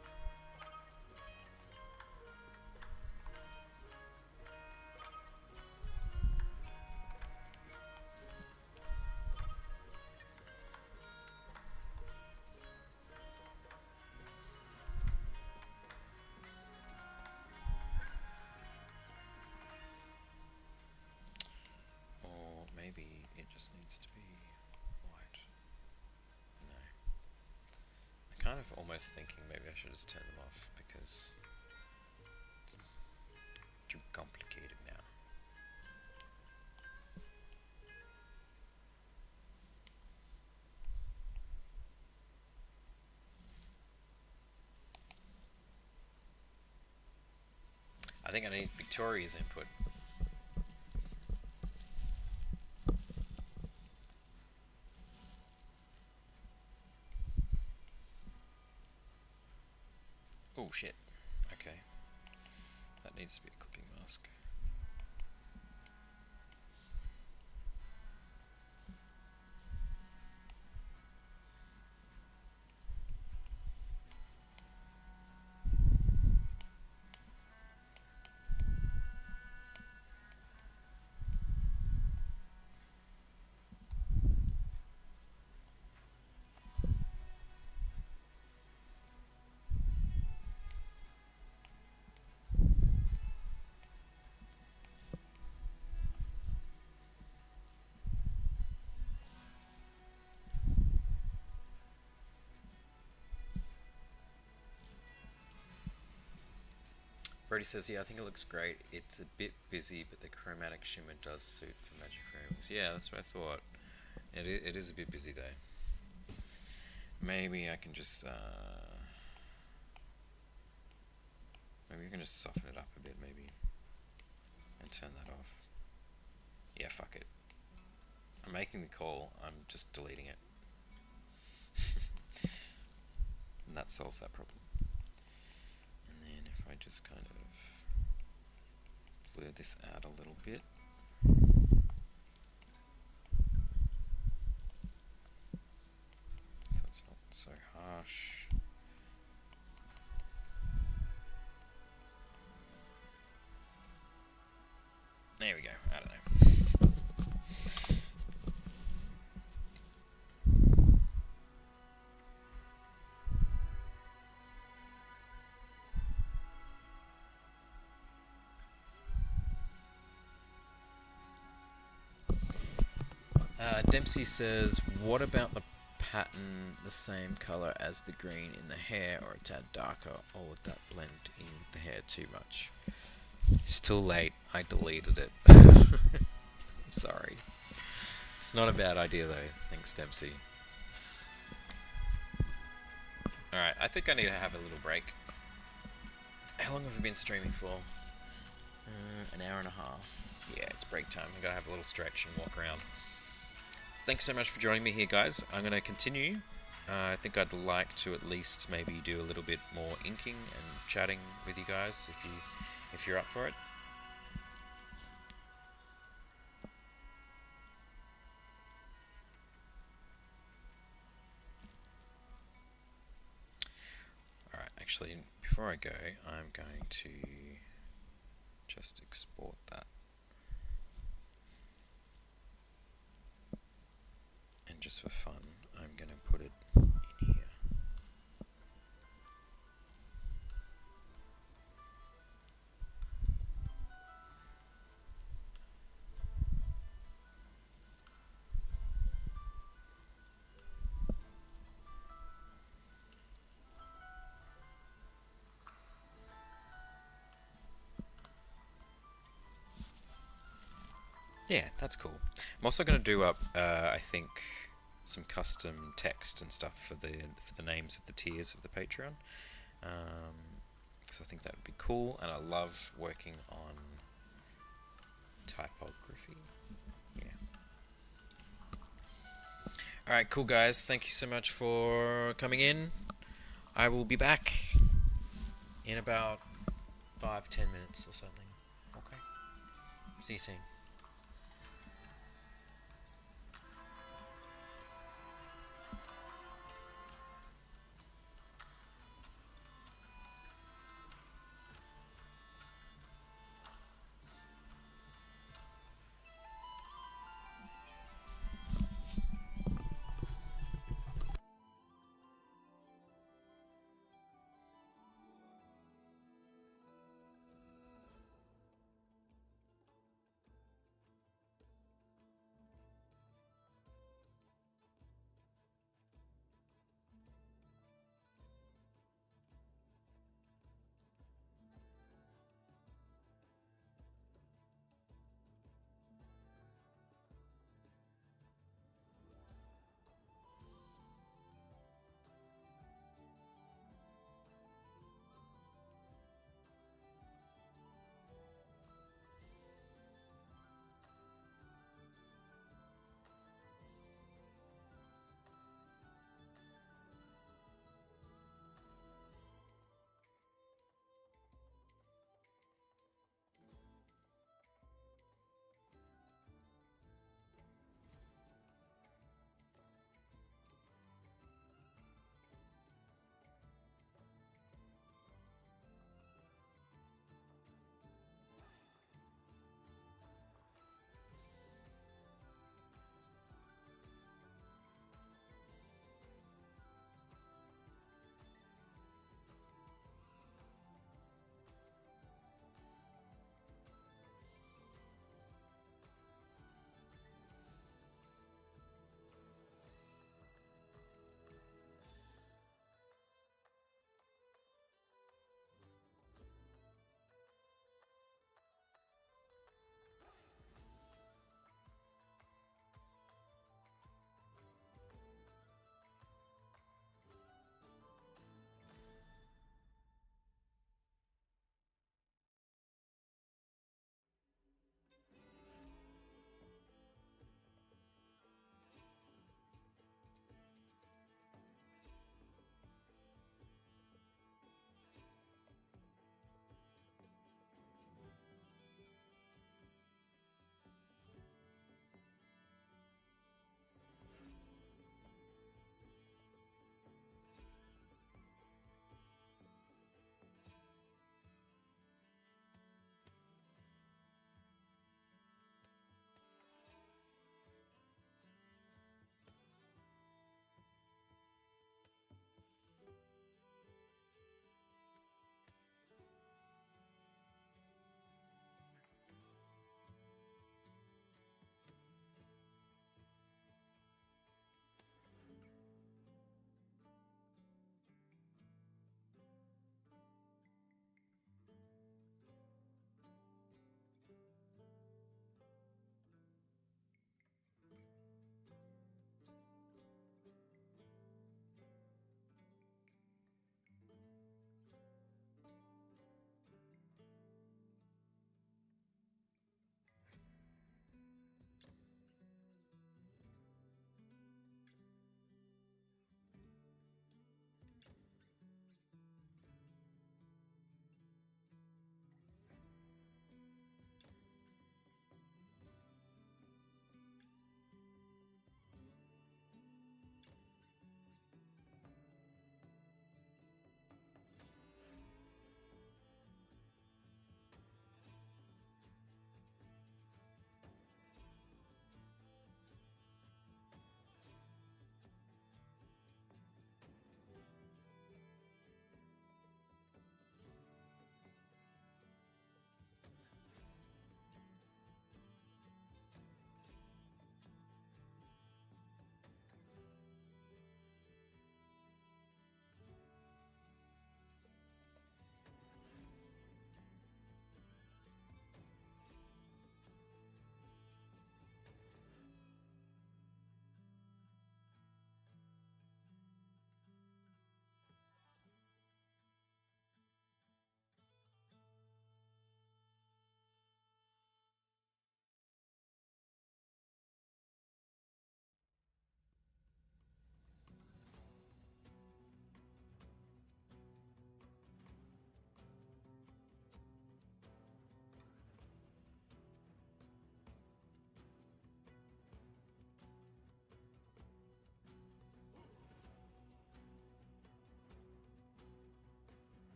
Or maybe it just needs to be white. No. I'm kind of almost thinking maybe I should just turn them off because it's too complicated now. I think I need Victoria's input. Oh shit. Okay. That needs to be a clipping mask. Brody says, yeah, I think it looks great. It's a bit busy, but the chromatic shimmer does suit for magic frames. Yeah, that's what I thought. It is a bit busy, though. Maybe I can just, maybe we can just soften it up a bit, maybe. And turn that off. Yeah, fuck it. I'm making the call, I'm just deleting it. And that solves that problem. And then if I just kind of blur this out a little bit. So it's not so harsh. There we go, I don't know. Dempsey says, what about the pattern the same color as the green in the hair or a tad darker, or would that blend in with the hair too much? It's too late, I deleted it. Sorry. It's not a bad idea though, thanks Dempsey. Alright, I think I need to have a little break. How long have we been streaming for? An hour and a half. Yeah, it's break time. I gotta have a little stretch and walk around. Thanks so much for joining me here, guys. I'm going to continue. I think I'd like to at least maybe do a little bit more inking and chatting with you guys if you're up for it. actually, before I go, I'm going to just export that. And just for fun, I'm going to put it in here. Yeah, that's cool. I'm also going to do up, I think, some custom text and stuff for the names of the tiers of the Patreon, because I think that would be cool, and I love working on typography. Yeah. All right, cool guys. Thank you so much for coming in. I will be back in about 5-10 minutes or something. Okay. See you soon.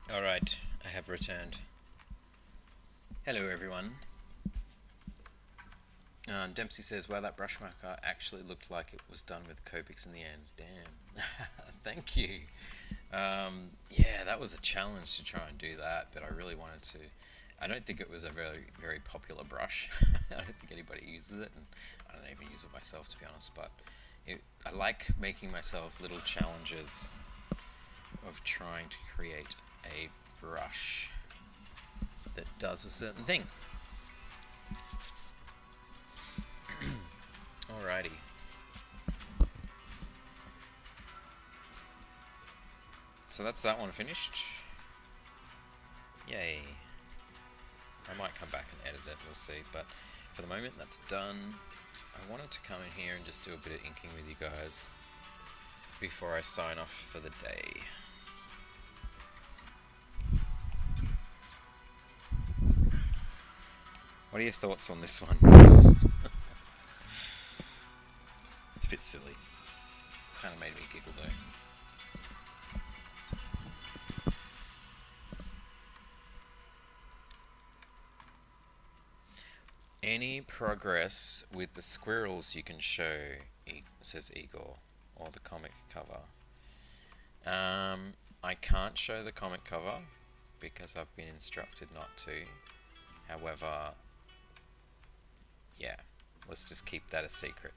Alright, I have returned. Hello everyone. Dempsey says, wow, that brush marker actually looked like it was done with Copics in the end. Damn. Thank you. Yeah, that was a challenge to try and do that, but I really wanted to. I don't think it was a very, very popular brush. I don't think anybody uses it, and I don't even use it myself, to be honest, but I like making myself little challenges of trying to create a brush that does a certain thing. Alrighty. So that's that one finished. Yay. I might come back and edit it, we'll see, but for the moment that's done. I wanted to come in here and just do a bit of inking with you guys before I sign off for the day. What are your thoughts on this one? It's a bit silly. Kind of made me giggle though. Any progress with the squirrels you can show, says Igor, or the comic cover. I can't show the comic cover because I've been instructed not to. However, yeah, let's just keep that a secret.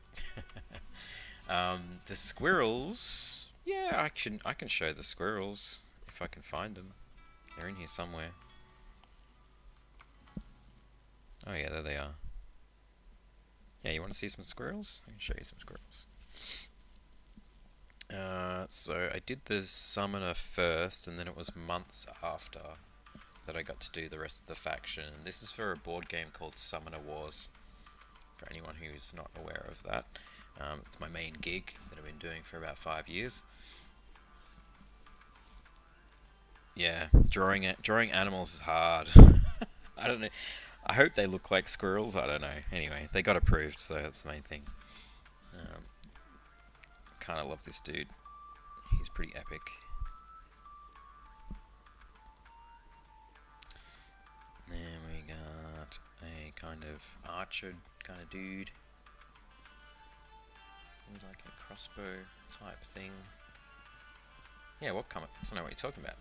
The squirrels, yeah, I can show the squirrels if I can find them. They're in here somewhere. Oh yeah, there they are. Yeah, you want to see some squirrels? I can show you some squirrels. So I did the summoner first, and then it was months after that I got to do the rest of the faction. This is for a board game called Summoner Wars, for anyone who's not aware of that. It's my main gig that I've been doing for about 5 years. Yeah, drawing animals is hard. I don't know. I hope they look like squirrels. I don't know. Anyway, they got approved, so that's the main thing. Kind of love this dude. He's pretty epic. Then we got a kind of archer kind of dude. With like a crossbow type thing. Yeah, what comic? I don't know what you're talking about.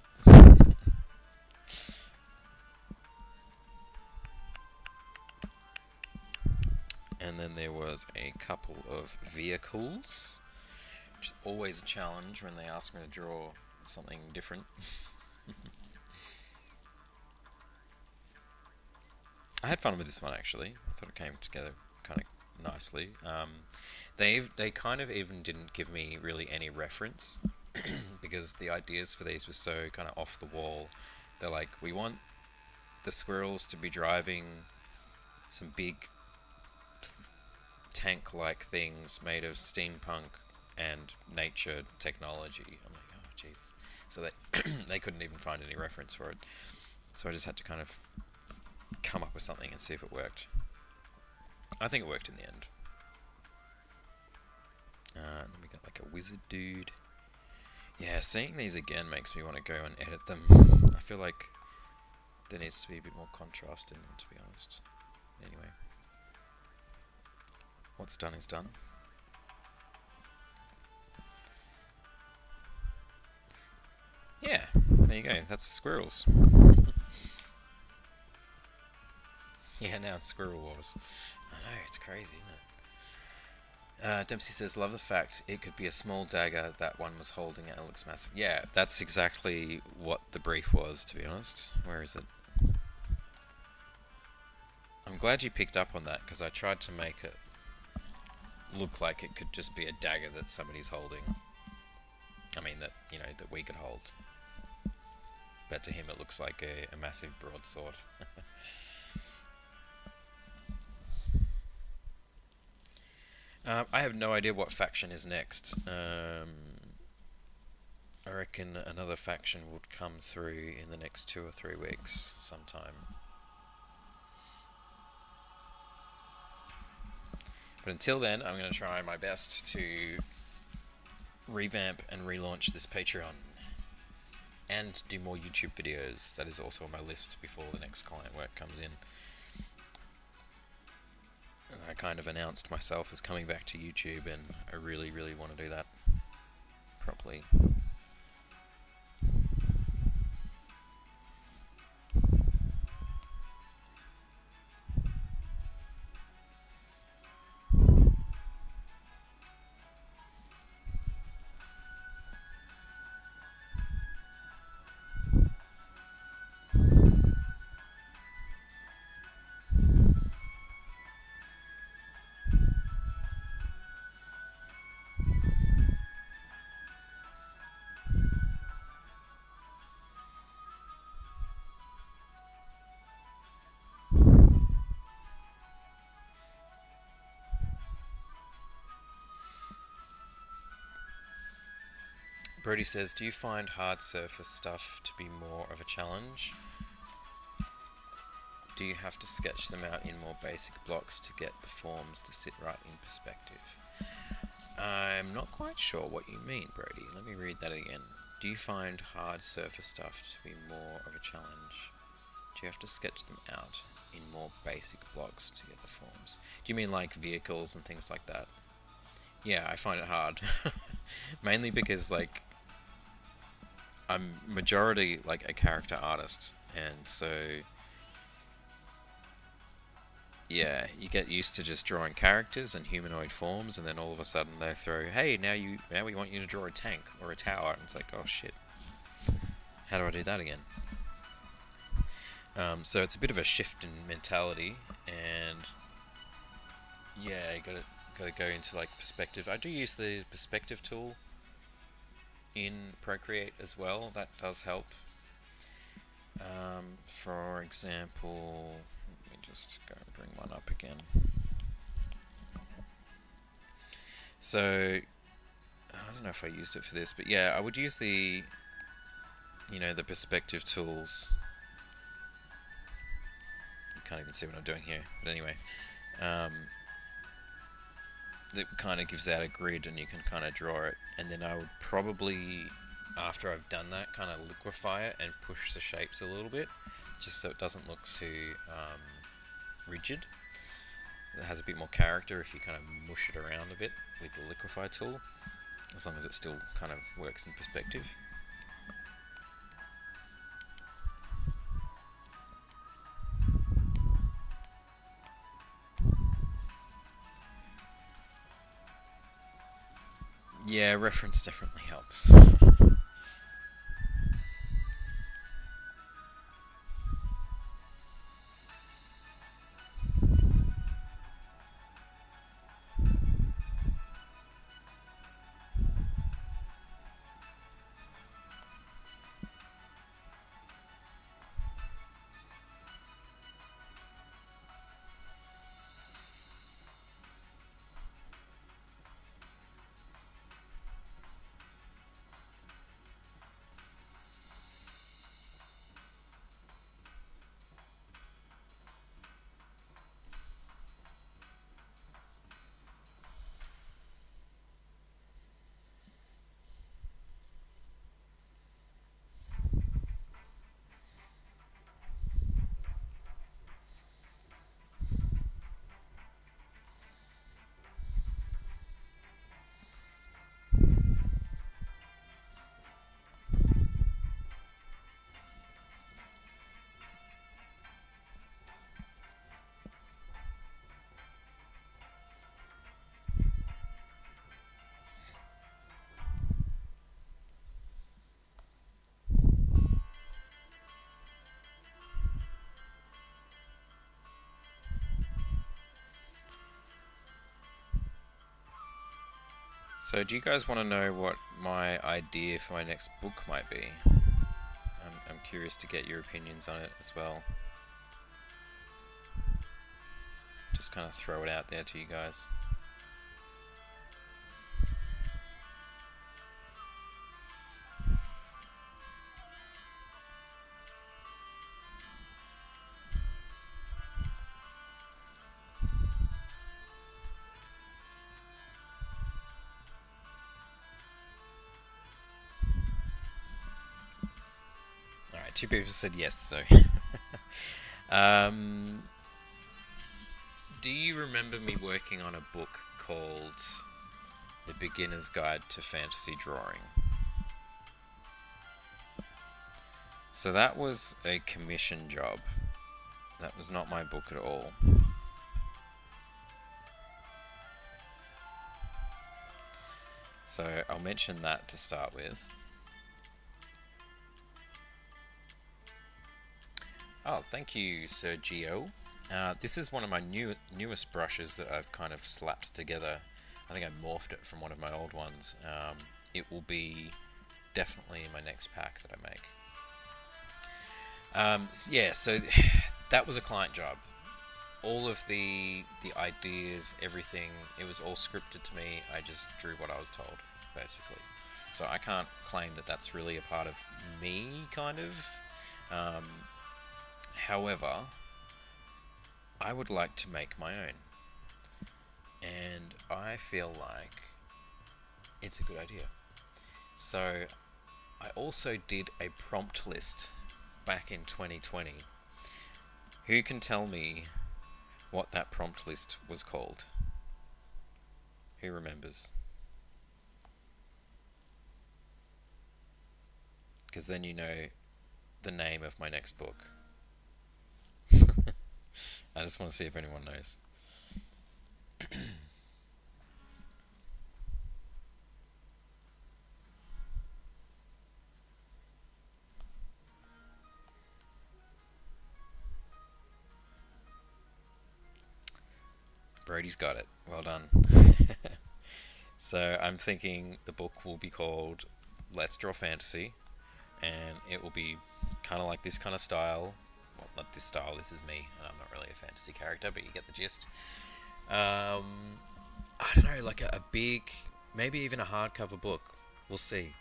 And then there was a couple of vehicles, which is always a challenge when they ask me to draw something different. I had fun with this one actually. I thought it came together kind of nicely. They kind of even didn't give me really any reference because the ideas for these were so kind of off the wall. They're like, we want the squirrels to be driving some big tank-like things made of steampunk and nature technology. I'm like, oh Jesus! So they couldn't even find any reference for it. So I just had to kind of come up with something and see if it worked. I think it worked in the end. And then we got like a wizard dude. Yeah, seeing these again makes me want to go and edit them. I feel like there needs to be a bit more contrast in them, to be honest. Anyway. What's done is done. Yeah, there you go. That's the squirrels. Yeah, now it's Squirrel Wars. I know, it's crazy, isn't it? Dempsey says, love the fact it could be a small dagger that one was holding and it looks massive. Yeah, that's exactly what the brief was, to be honest. Where is it? I'm glad you picked up on that, because I tried to make it look like it could just be a dagger that somebody's holding. I mean, that, you know, that we could hold. But to him it looks like a massive broadsword. I have no idea what faction is next. I reckon another faction would come through in the next 2 or 3 weeks sometime. But until then, I'm going to try my best to revamp and relaunch this Patreon. and do more YouTube videos. That is also on my list before the next client work comes in. I kind of announced myself as coming back to YouTube, and I really, really want to do that properly. Brody says, do you find hard surface stuff to be more of a challenge? Do you have to sketch them out in more basic blocks to get the forms to sit right in perspective? I'm not quite sure what you mean, Brody. Let me read that again. Do you find hard surface stuff to be more of a challenge? Do you have to sketch them out in more basic blocks to get the forms? Do you mean like vehicles and things like that? Yeah, I find it hard. Mainly because, like, I'm majority like a character artist, and so yeah, you get used to just drawing characters and humanoid forms, and then all of a sudden they throw, hey, now we want you to draw a tank or a tower, and it's like, oh shit, how do I do that again? So it's a bit of a shift in mentality, and yeah, you gotta go into like perspective. I do use the perspective tool in Procreate as well. That does help. For example, let me just go and bring one up again. So I don't know if I used it for this, but yeah, I would use the the perspective tools. You can't even see what I'm doing here, but anyway, that kind of gives out a grid, and you can kind of draw it, and then I would probably, after I've done that, kind of liquefy it and push the shapes a little bit, just so it doesn't look too rigid. It has a bit more character if you kind of mush it around a bit with the liquefy tool, as long as it still kind of works in perspective. Yeah, reference definitely helps. So do you guys want to know what my idea for my next book might be? I'm curious to get your opinions on it as well. Just kind of throw it out there to you guys. 2 people said yes, so. um, do you remember me working on a book called The Beginner's Guide to Fantasy Drawing? So that was a commission job. That was not my book at all. So I'll mention that to start with. Oh, thank you, Sergio. This is one of my newest brushes that I've kind of slapped together. I think I morphed it from one of my old ones. It will be definitely in my next pack that I make. Yeah, so that was a client job. All of the ideas, everything, it was all scripted to me. I just drew what I was told, basically. So I can't claim that that's really a part of me, kind of. However, I would like to make my own. And I feel like it's a good idea. So I also did a prompt list back in 2020. Who can tell me what that prompt list was called? Who remembers? Because then you know the name of my next book. I just want to see if anyone knows. Brody's got it. Well done. So I'm thinking the book will be called Let's Draw Fantasy, and it will be kind of like this kind of style. Well, not this style, this is me, and I'm not really a fantasy character, but you get the gist. I don't know, like a big, maybe even a hardcover book. We'll see.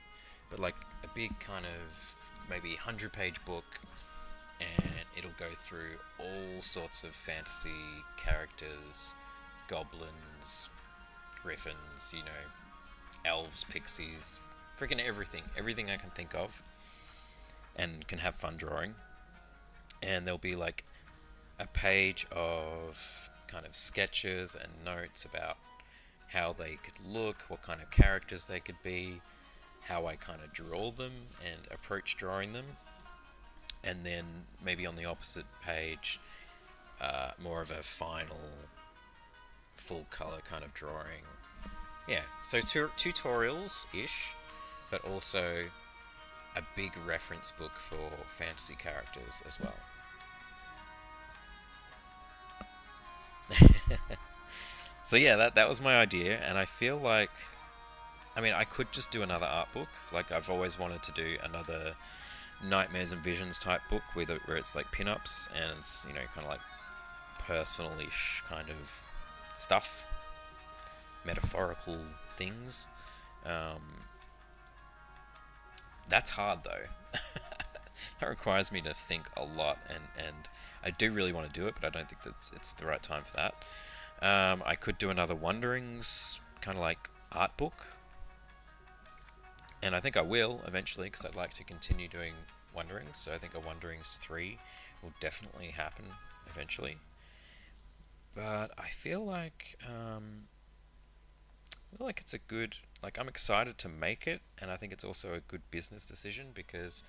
But like a big kind of maybe 100-page book, and it'll go through all sorts of fantasy characters, goblins, griffins, you know, elves, pixies, freaking everything I can think of and can have fun drawing. And there'll be like a page of kind of sketches and notes about how they could look, what kind of characters they could be, how I kind of draw them and approach drawing them. And then maybe on the opposite page, more of a final full color kind of drawing. Yeah, so tutorials-ish, but also a big reference book for fantasy characters as well. So yeah, that was my idea, and I feel like, I mean, I could just do another art book. Like, I've always wanted to do another Nightmares and Visions type book where it's like pin-ups and it's, you know, kind of like personal-ish kind of stuff, metaphorical things. That's hard though. That requires me to think a lot, and I do really want to do it, but I don't think it's the right time for that. I could do another Wanderings kind of like art book, and I think I will eventually, because I'd like to continue doing Wanderings. So I think a Wanderings 3 will definitely happen eventually. But I feel like it's a good, like, I'm excited to make it, and I think it's also a good business decision, because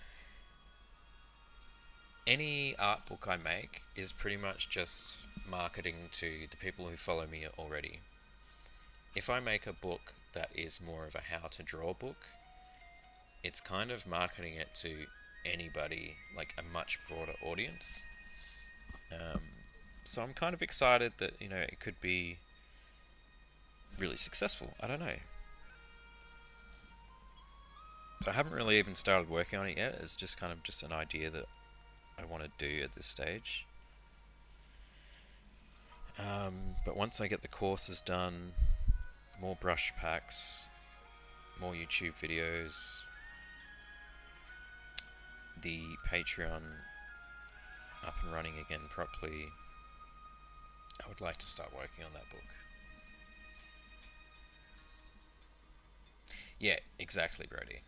any art book I make is pretty much just marketing to the people who follow me already. If I make a book that is more of a how to draw book, it's kind of marketing it to anybody, like a much broader audience. So I'm kind of excited that, you know, it could be really successful. I don't know. So I haven't really even started working on it yet. It's just kind of just an idea that I want to do at this stage. But once I get the courses done, more brush packs, more YouTube videos, the Patreon up and running again properly, I would like to start working on that book. Yeah, exactly, Brody.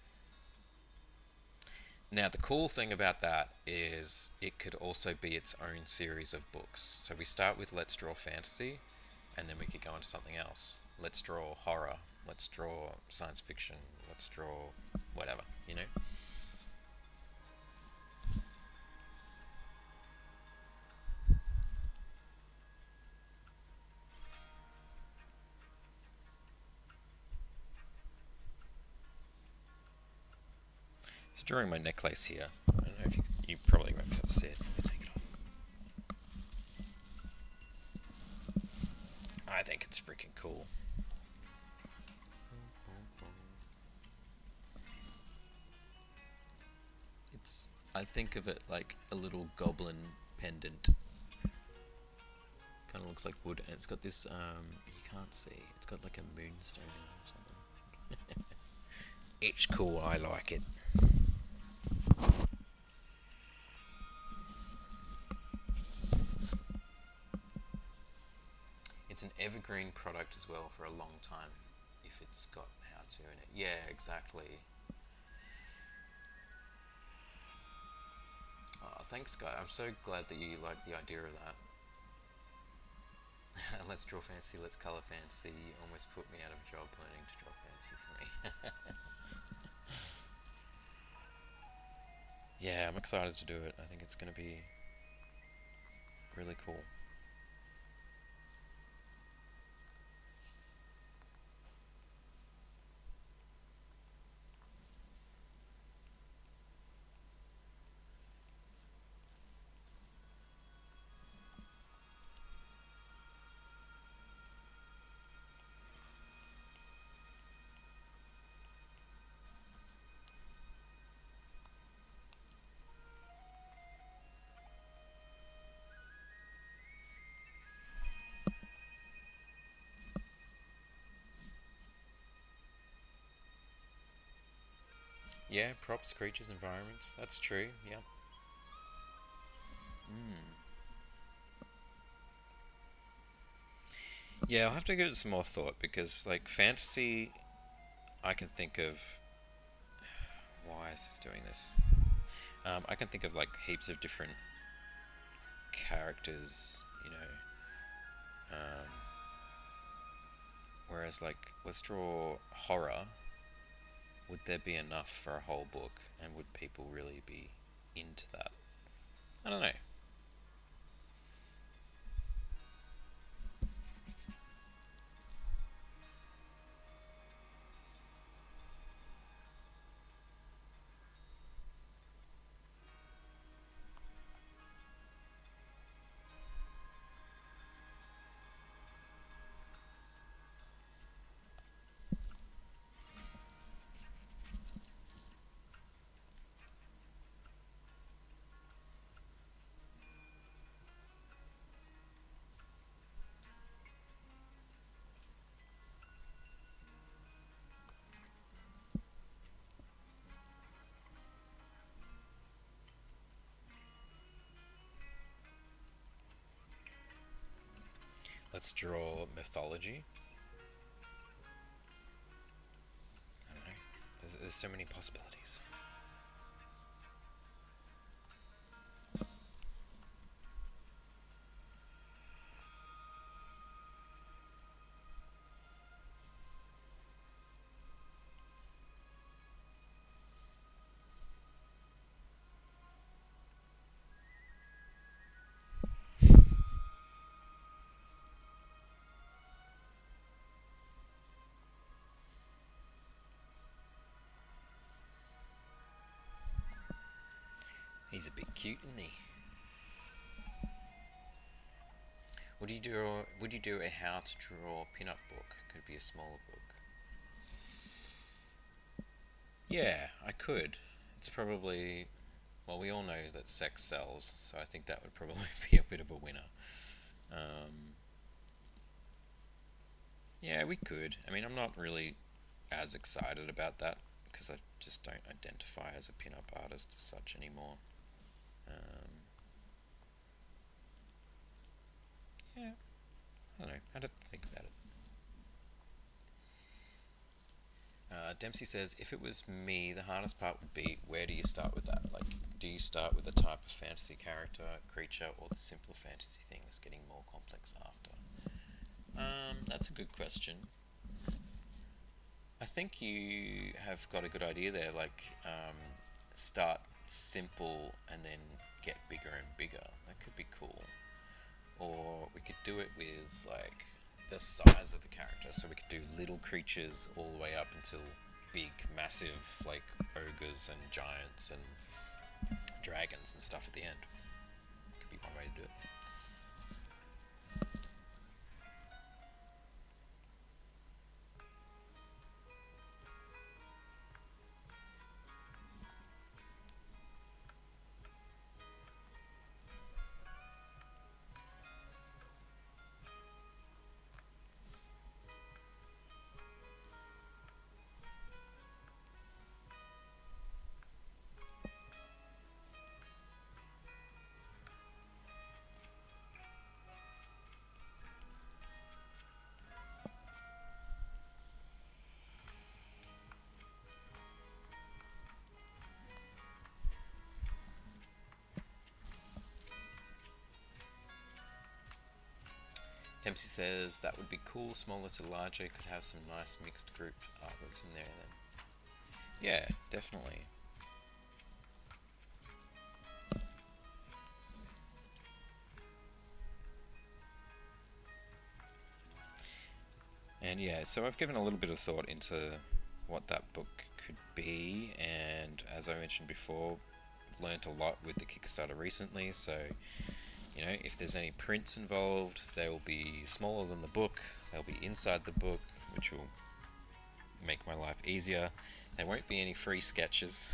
Now, the cool thing about that is it could also be its own series of books. So we start with Let's Draw Fantasy, and then we could go into something else. Let's draw horror. Let's draw science fiction. Let's draw whatever, you know? It's drawing my necklace here. I don't know if you probably won't be able to see it. Let me take it off. I think it's freaking cool. I think of it like a little goblin pendant. Kind of looks like wood, and it's got this, you can't see, it's got like a moonstone or something. It's cool, I like it. It's an evergreen product as well for a long time, if it's got how to in it. Yeah, exactly. Oh, thanks, guy. I'm so glad that you like the idea of that. Let's draw fantasy, let's colour fantasy. You almost put me out of a job learning to draw fantasy for me. Yeah, I'm excited to do it. I think it's going to be really cool. Yeah, props, creatures, environments. That's true, yep. Yeah, I'll have to give it some more thought because, like, fantasy, I can think of. Why is this doing this? I can think of, like, heaps of different characters, you know. Whereas, like, let's draw horror. Would there be enough for a whole book, and would people really be into that? I don't know. Let's draw mythology. I don't know. There's so many possibilities. He's a bit cute, isn't he? Would you do a how to draw pin-up book? Could be a smaller book. Yeah, I could. It's probably, well, we all know that sex sells, so I think that would probably be a bit of a winner. Yeah, we could. I mean, I'm not really as excited about that because I just don't identify as a pin-up artist as such anymore. Yeah, I don't know. I'd have to think about it. Dempsey says, if it was me, the hardest part would be, where do you start with that? start with a type of fantasy character, creature, or the simpler fantasy things getting more complex after? That's a good question. I think you have got a good idea there, like start simple and then get bigger and bigger. That could be cool. Or we could do it with like the size of the character, so we could do little creatures all the way up until big, massive, like ogres and giants and dragons and stuff at the end. Could be one way to do it. Dempsey says that would be cool, smaller to larger, could have some nice mixed group artworks in there then. Yeah, definitely. And yeah, so I've given a little bit of thought into what that book could be, and as I mentioned before, I've learnt a lot with the Kickstarter recently, so you know, if there's any prints involved, they will be smaller than the book, they'll be inside the book, which will make my life easier. There won't be any free sketches.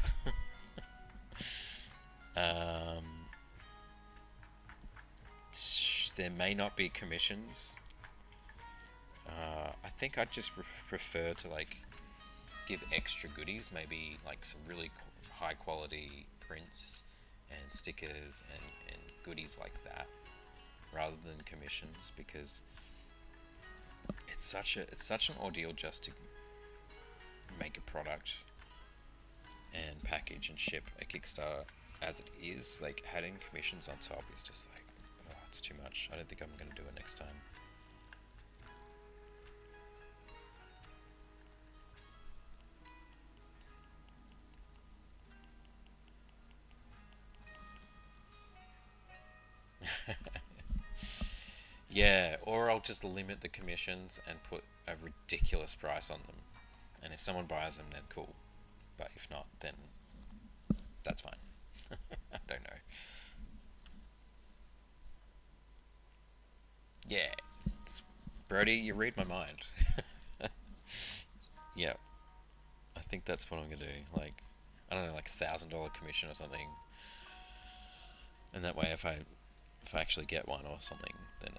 There may not be commissions. I think I'd just prefer to like give extra goodies, maybe like some really high quality prints and stickers and goodies like that, rather than commissions, because it's such an ordeal just to make a product and package and ship a Kickstarter as it is. Like adding commissions on top is just like, oh, it's too much. I don't think I'm going to do it next time. Yeah, or I'll just limit the commissions and put a ridiculous price on them. And if someone buys them, then cool. But if not, then that's fine. I don't know. Yeah. Brody, you read my mind. Yeah. I think that's what I'm going to do. Like, I don't know, like $1,000 commission or something. And that way if I actually get one or something, then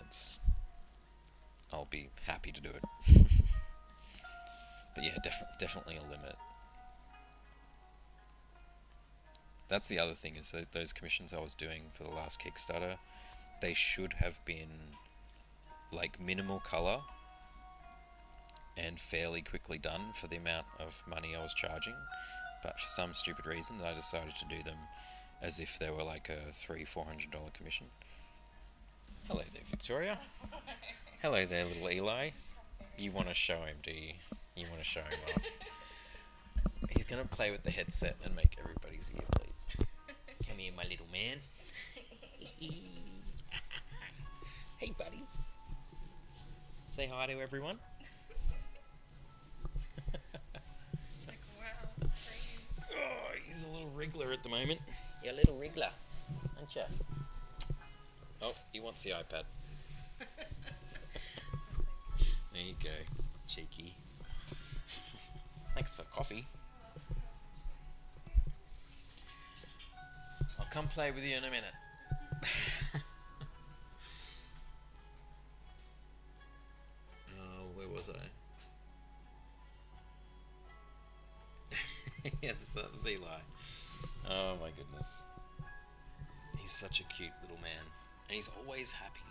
I'll be happy to do it. But yeah, definitely a limit. That's the other thing, is that those commissions I was doing for the last Kickstarter, they should have been like minimal color and fairly quickly done for the amount of money I was charging. But for some stupid reason, I decided to do them as if they were like a $300-400 commission. Hello there, Victoria. Hello there, little Eli. You want to show him, do you? You want to show him off. He's going to play with the headset and make everybody's ear bleed. Come here, my little man. Hey, buddy. Say hi to everyone. It's like, wow, that's great. Oh, he's a little wriggler at the moment. You're a little wriggler, aren't you? Oh, he wants the iPad. There you go, cheeky. Thanks for coffee. I'll come play with you in a minute. Where was I? Yeah, that was Eli. Oh my goodness. He's such a cute little man. And he's always happy.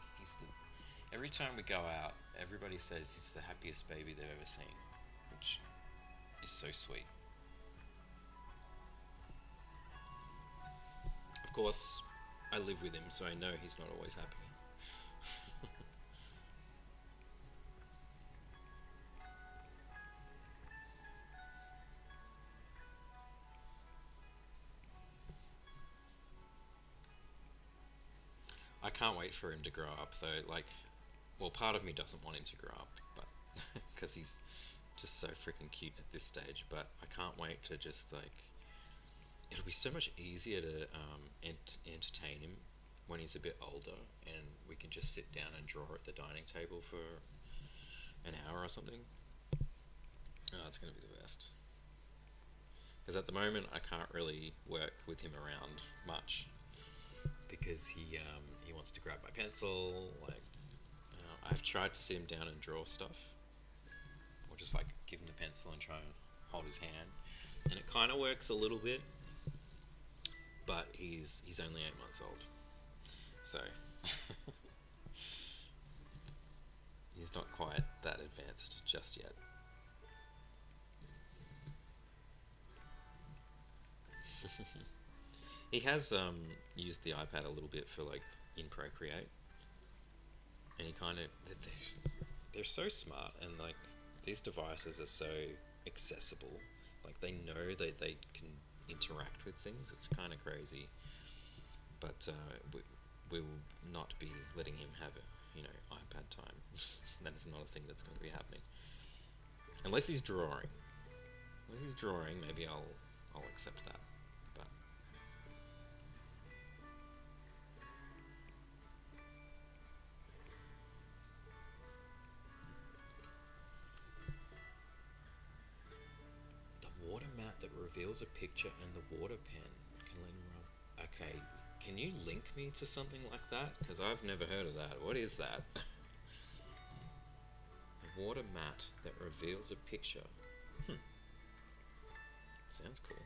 Every time we go out, everybody says he's the happiest baby they've ever seen, which is so sweet. course, I live with him, so I know he's not always happy. I can't wait for him to grow up, though. Like, well, part of me doesn't want him to grow up, but because he's just so freaking cute at this stage. But I can't wait to just like, it'll be so much easier to entertain him when he's a bit older, and we can just sit down and draw at the dining table for an hour or something. Oh, it's gonna be the best. Because at the moment, I can't really work with him around much because he wants to grab my pencil. Like, I've tried to sit him down and draw stuff, or just like give him the pencil and try and hold his hand, and it kind of works a little bit. But he's only 8 months old, so he's not quite that advanced just yet. He has used the iPad a little bit for like in Procreate, and he kind of they're so smart, and like these devices are so accessible. Like they know that they can interact with things. It's kind of crazy, but we will not be letting him have iPad time. That is not a thing that's going to be happening unless he's drawing. Unless he's drawing, maybe I'll accept that. But the water mat that reveals a picture and the water pen can let him rub. Okay, can you link me to something like that? Because I've never heard of that. What is that? A water mat that reveals a picture. Sounds cool.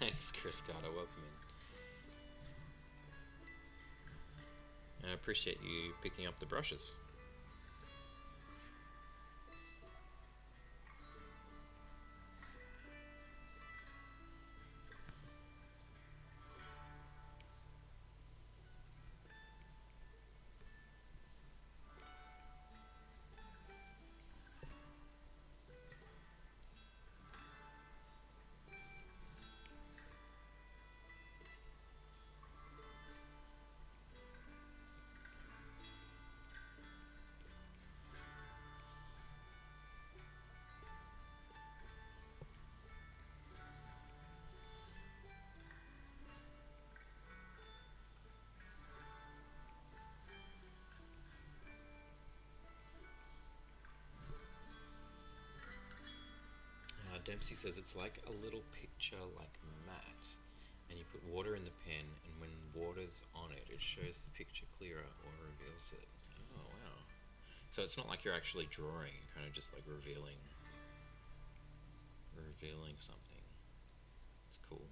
Thanks, Chris Carter. Welcome in. And I appreciate you picking up the brushes. Dempsey says it's like a little picture like mat, and you put water in the pen, and when water's on it, it shows the picture clearer or reveals it. Oh wow. So it's not like you're actually drawing, you're kind of just like revealing something. It's cool.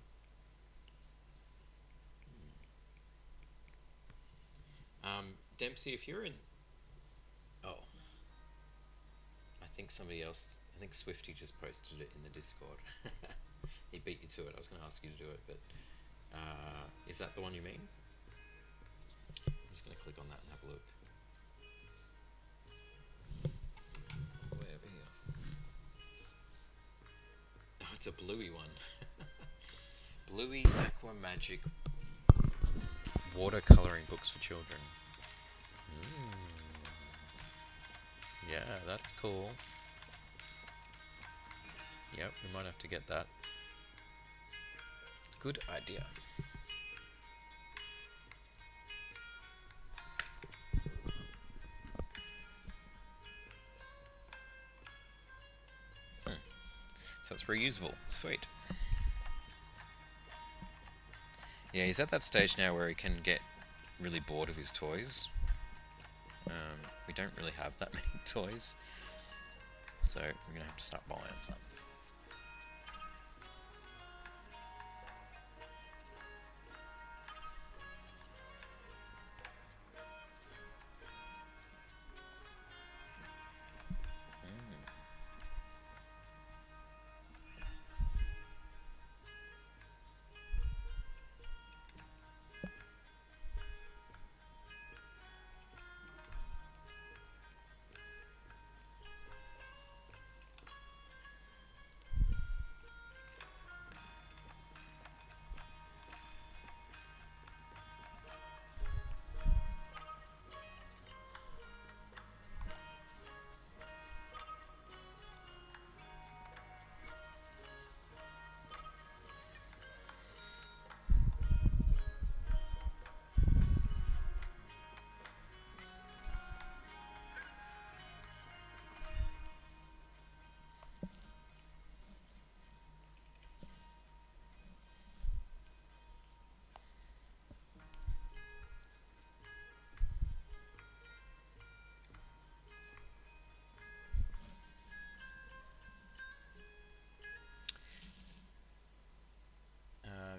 Dempsey, if you're in... Oh. I think Swifty just posted it in the Discord. He beat you to it. I was going to ask you to do it, but is that the one you mean? I'm just going to click on that and have a look. Way over here. Oh, it's a bluey one. Bluey Aqua Magic watercolouring books for children. Yeah, that's cool. Yep, we might have to get that. Good idea. So it's reusable. Sweet. Yeah, he's at that stage now where he can get really bored of his toys. we don't really have that many toys, so we're gonna have to start buying some.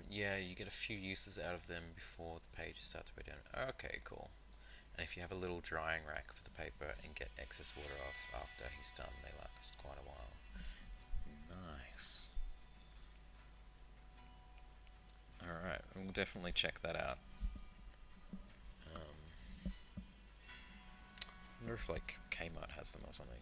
Yeah, you get a few uses out of them before the pages start to break down. Okay, cool. And if you have a little drying rack for the paper and get excess water off after he's done, they last quite a while. Nice. Alright, we'll definitely check that out. I wonder if like Kmart has them or something.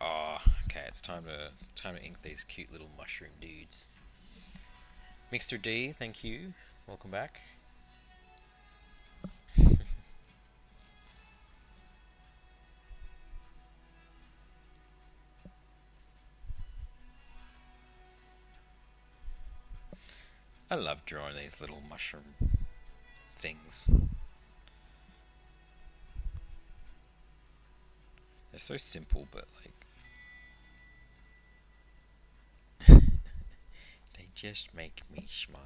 Oh, okay, it's time to ink these cute little mushroom dudes. Mixter D, thank you. Welcome back. I love drawing these little mushroom things. They're so simple, but like they just make me smile.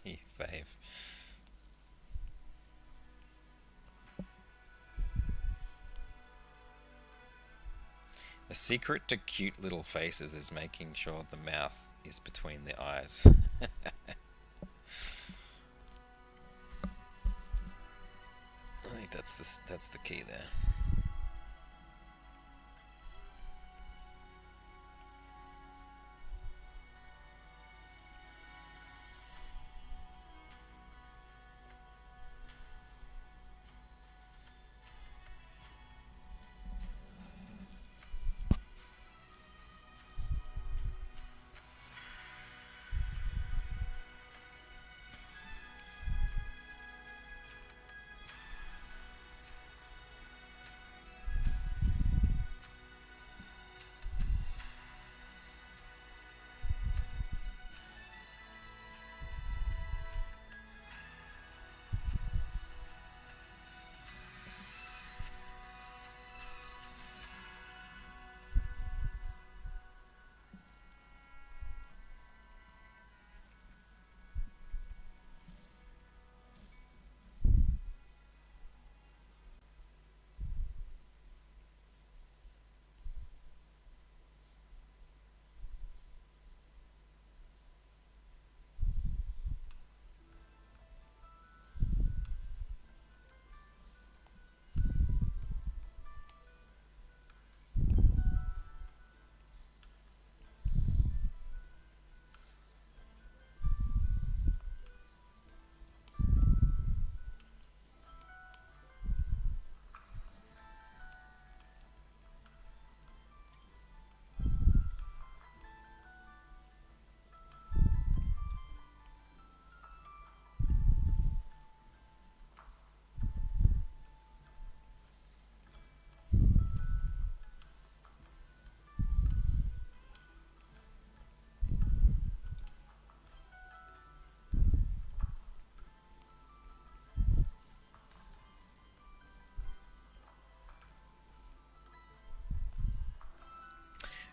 You fave. The secret to cute little faces is making sure the mouth is between the eyes. I think that's the key there.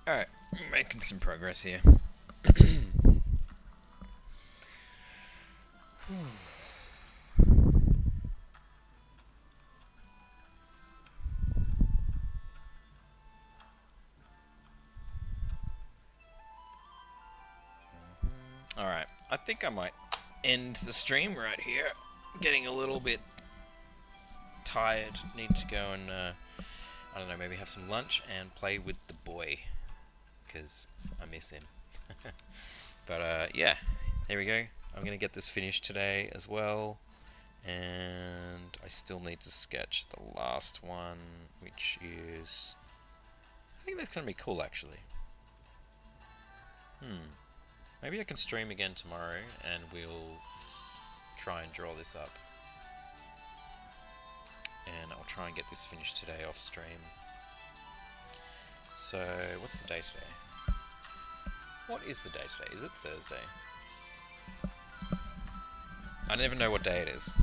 Alright, making some progress here. Alright, I think I might end the stream right here. Getting a little bit tired. Need to go and, I don't know, maybe have some lunch and play with the boy. Because I miss him. But, yeah, there we go. I'm going to get this finished today as well. And I still need to sketch the last one, which is... I think that's going to be cool, actually. Maybe I can stream again tomorrow and we'll try and draw this up. And I'll try and get this finished today off stream. So, what's the day today? What is the day today? Is it Thursday? I never know what day it is.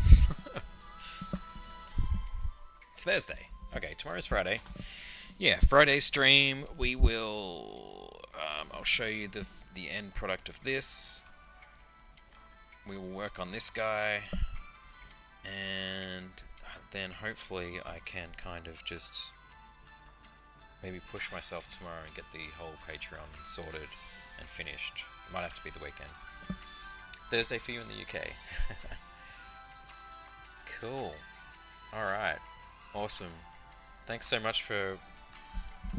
It's Thursday. Okay, tomorrow's Friday. Yeah, Friday stream, we will... I'll show you the end product of this. We will work on this guy. And then hopefully I can kind of just maybe push myself tomorrow and get the whole Patreon sorted and finished. Might have to be the weekend. Thursday for you in the UK. Cool. Alright. Awesome. Thanks so much for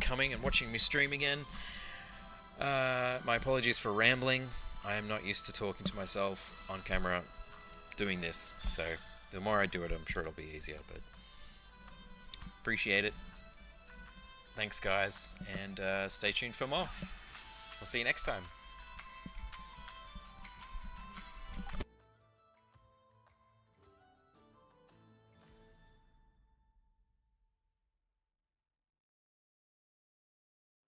coming and watching me stream again. My apologies for rambling. I am not used to talking to myself on camera doing this, so the more I do it, I'm sure it'll be easier, but appreciate it. Thanks, guys, and stay tuned for more. I'll see you next time.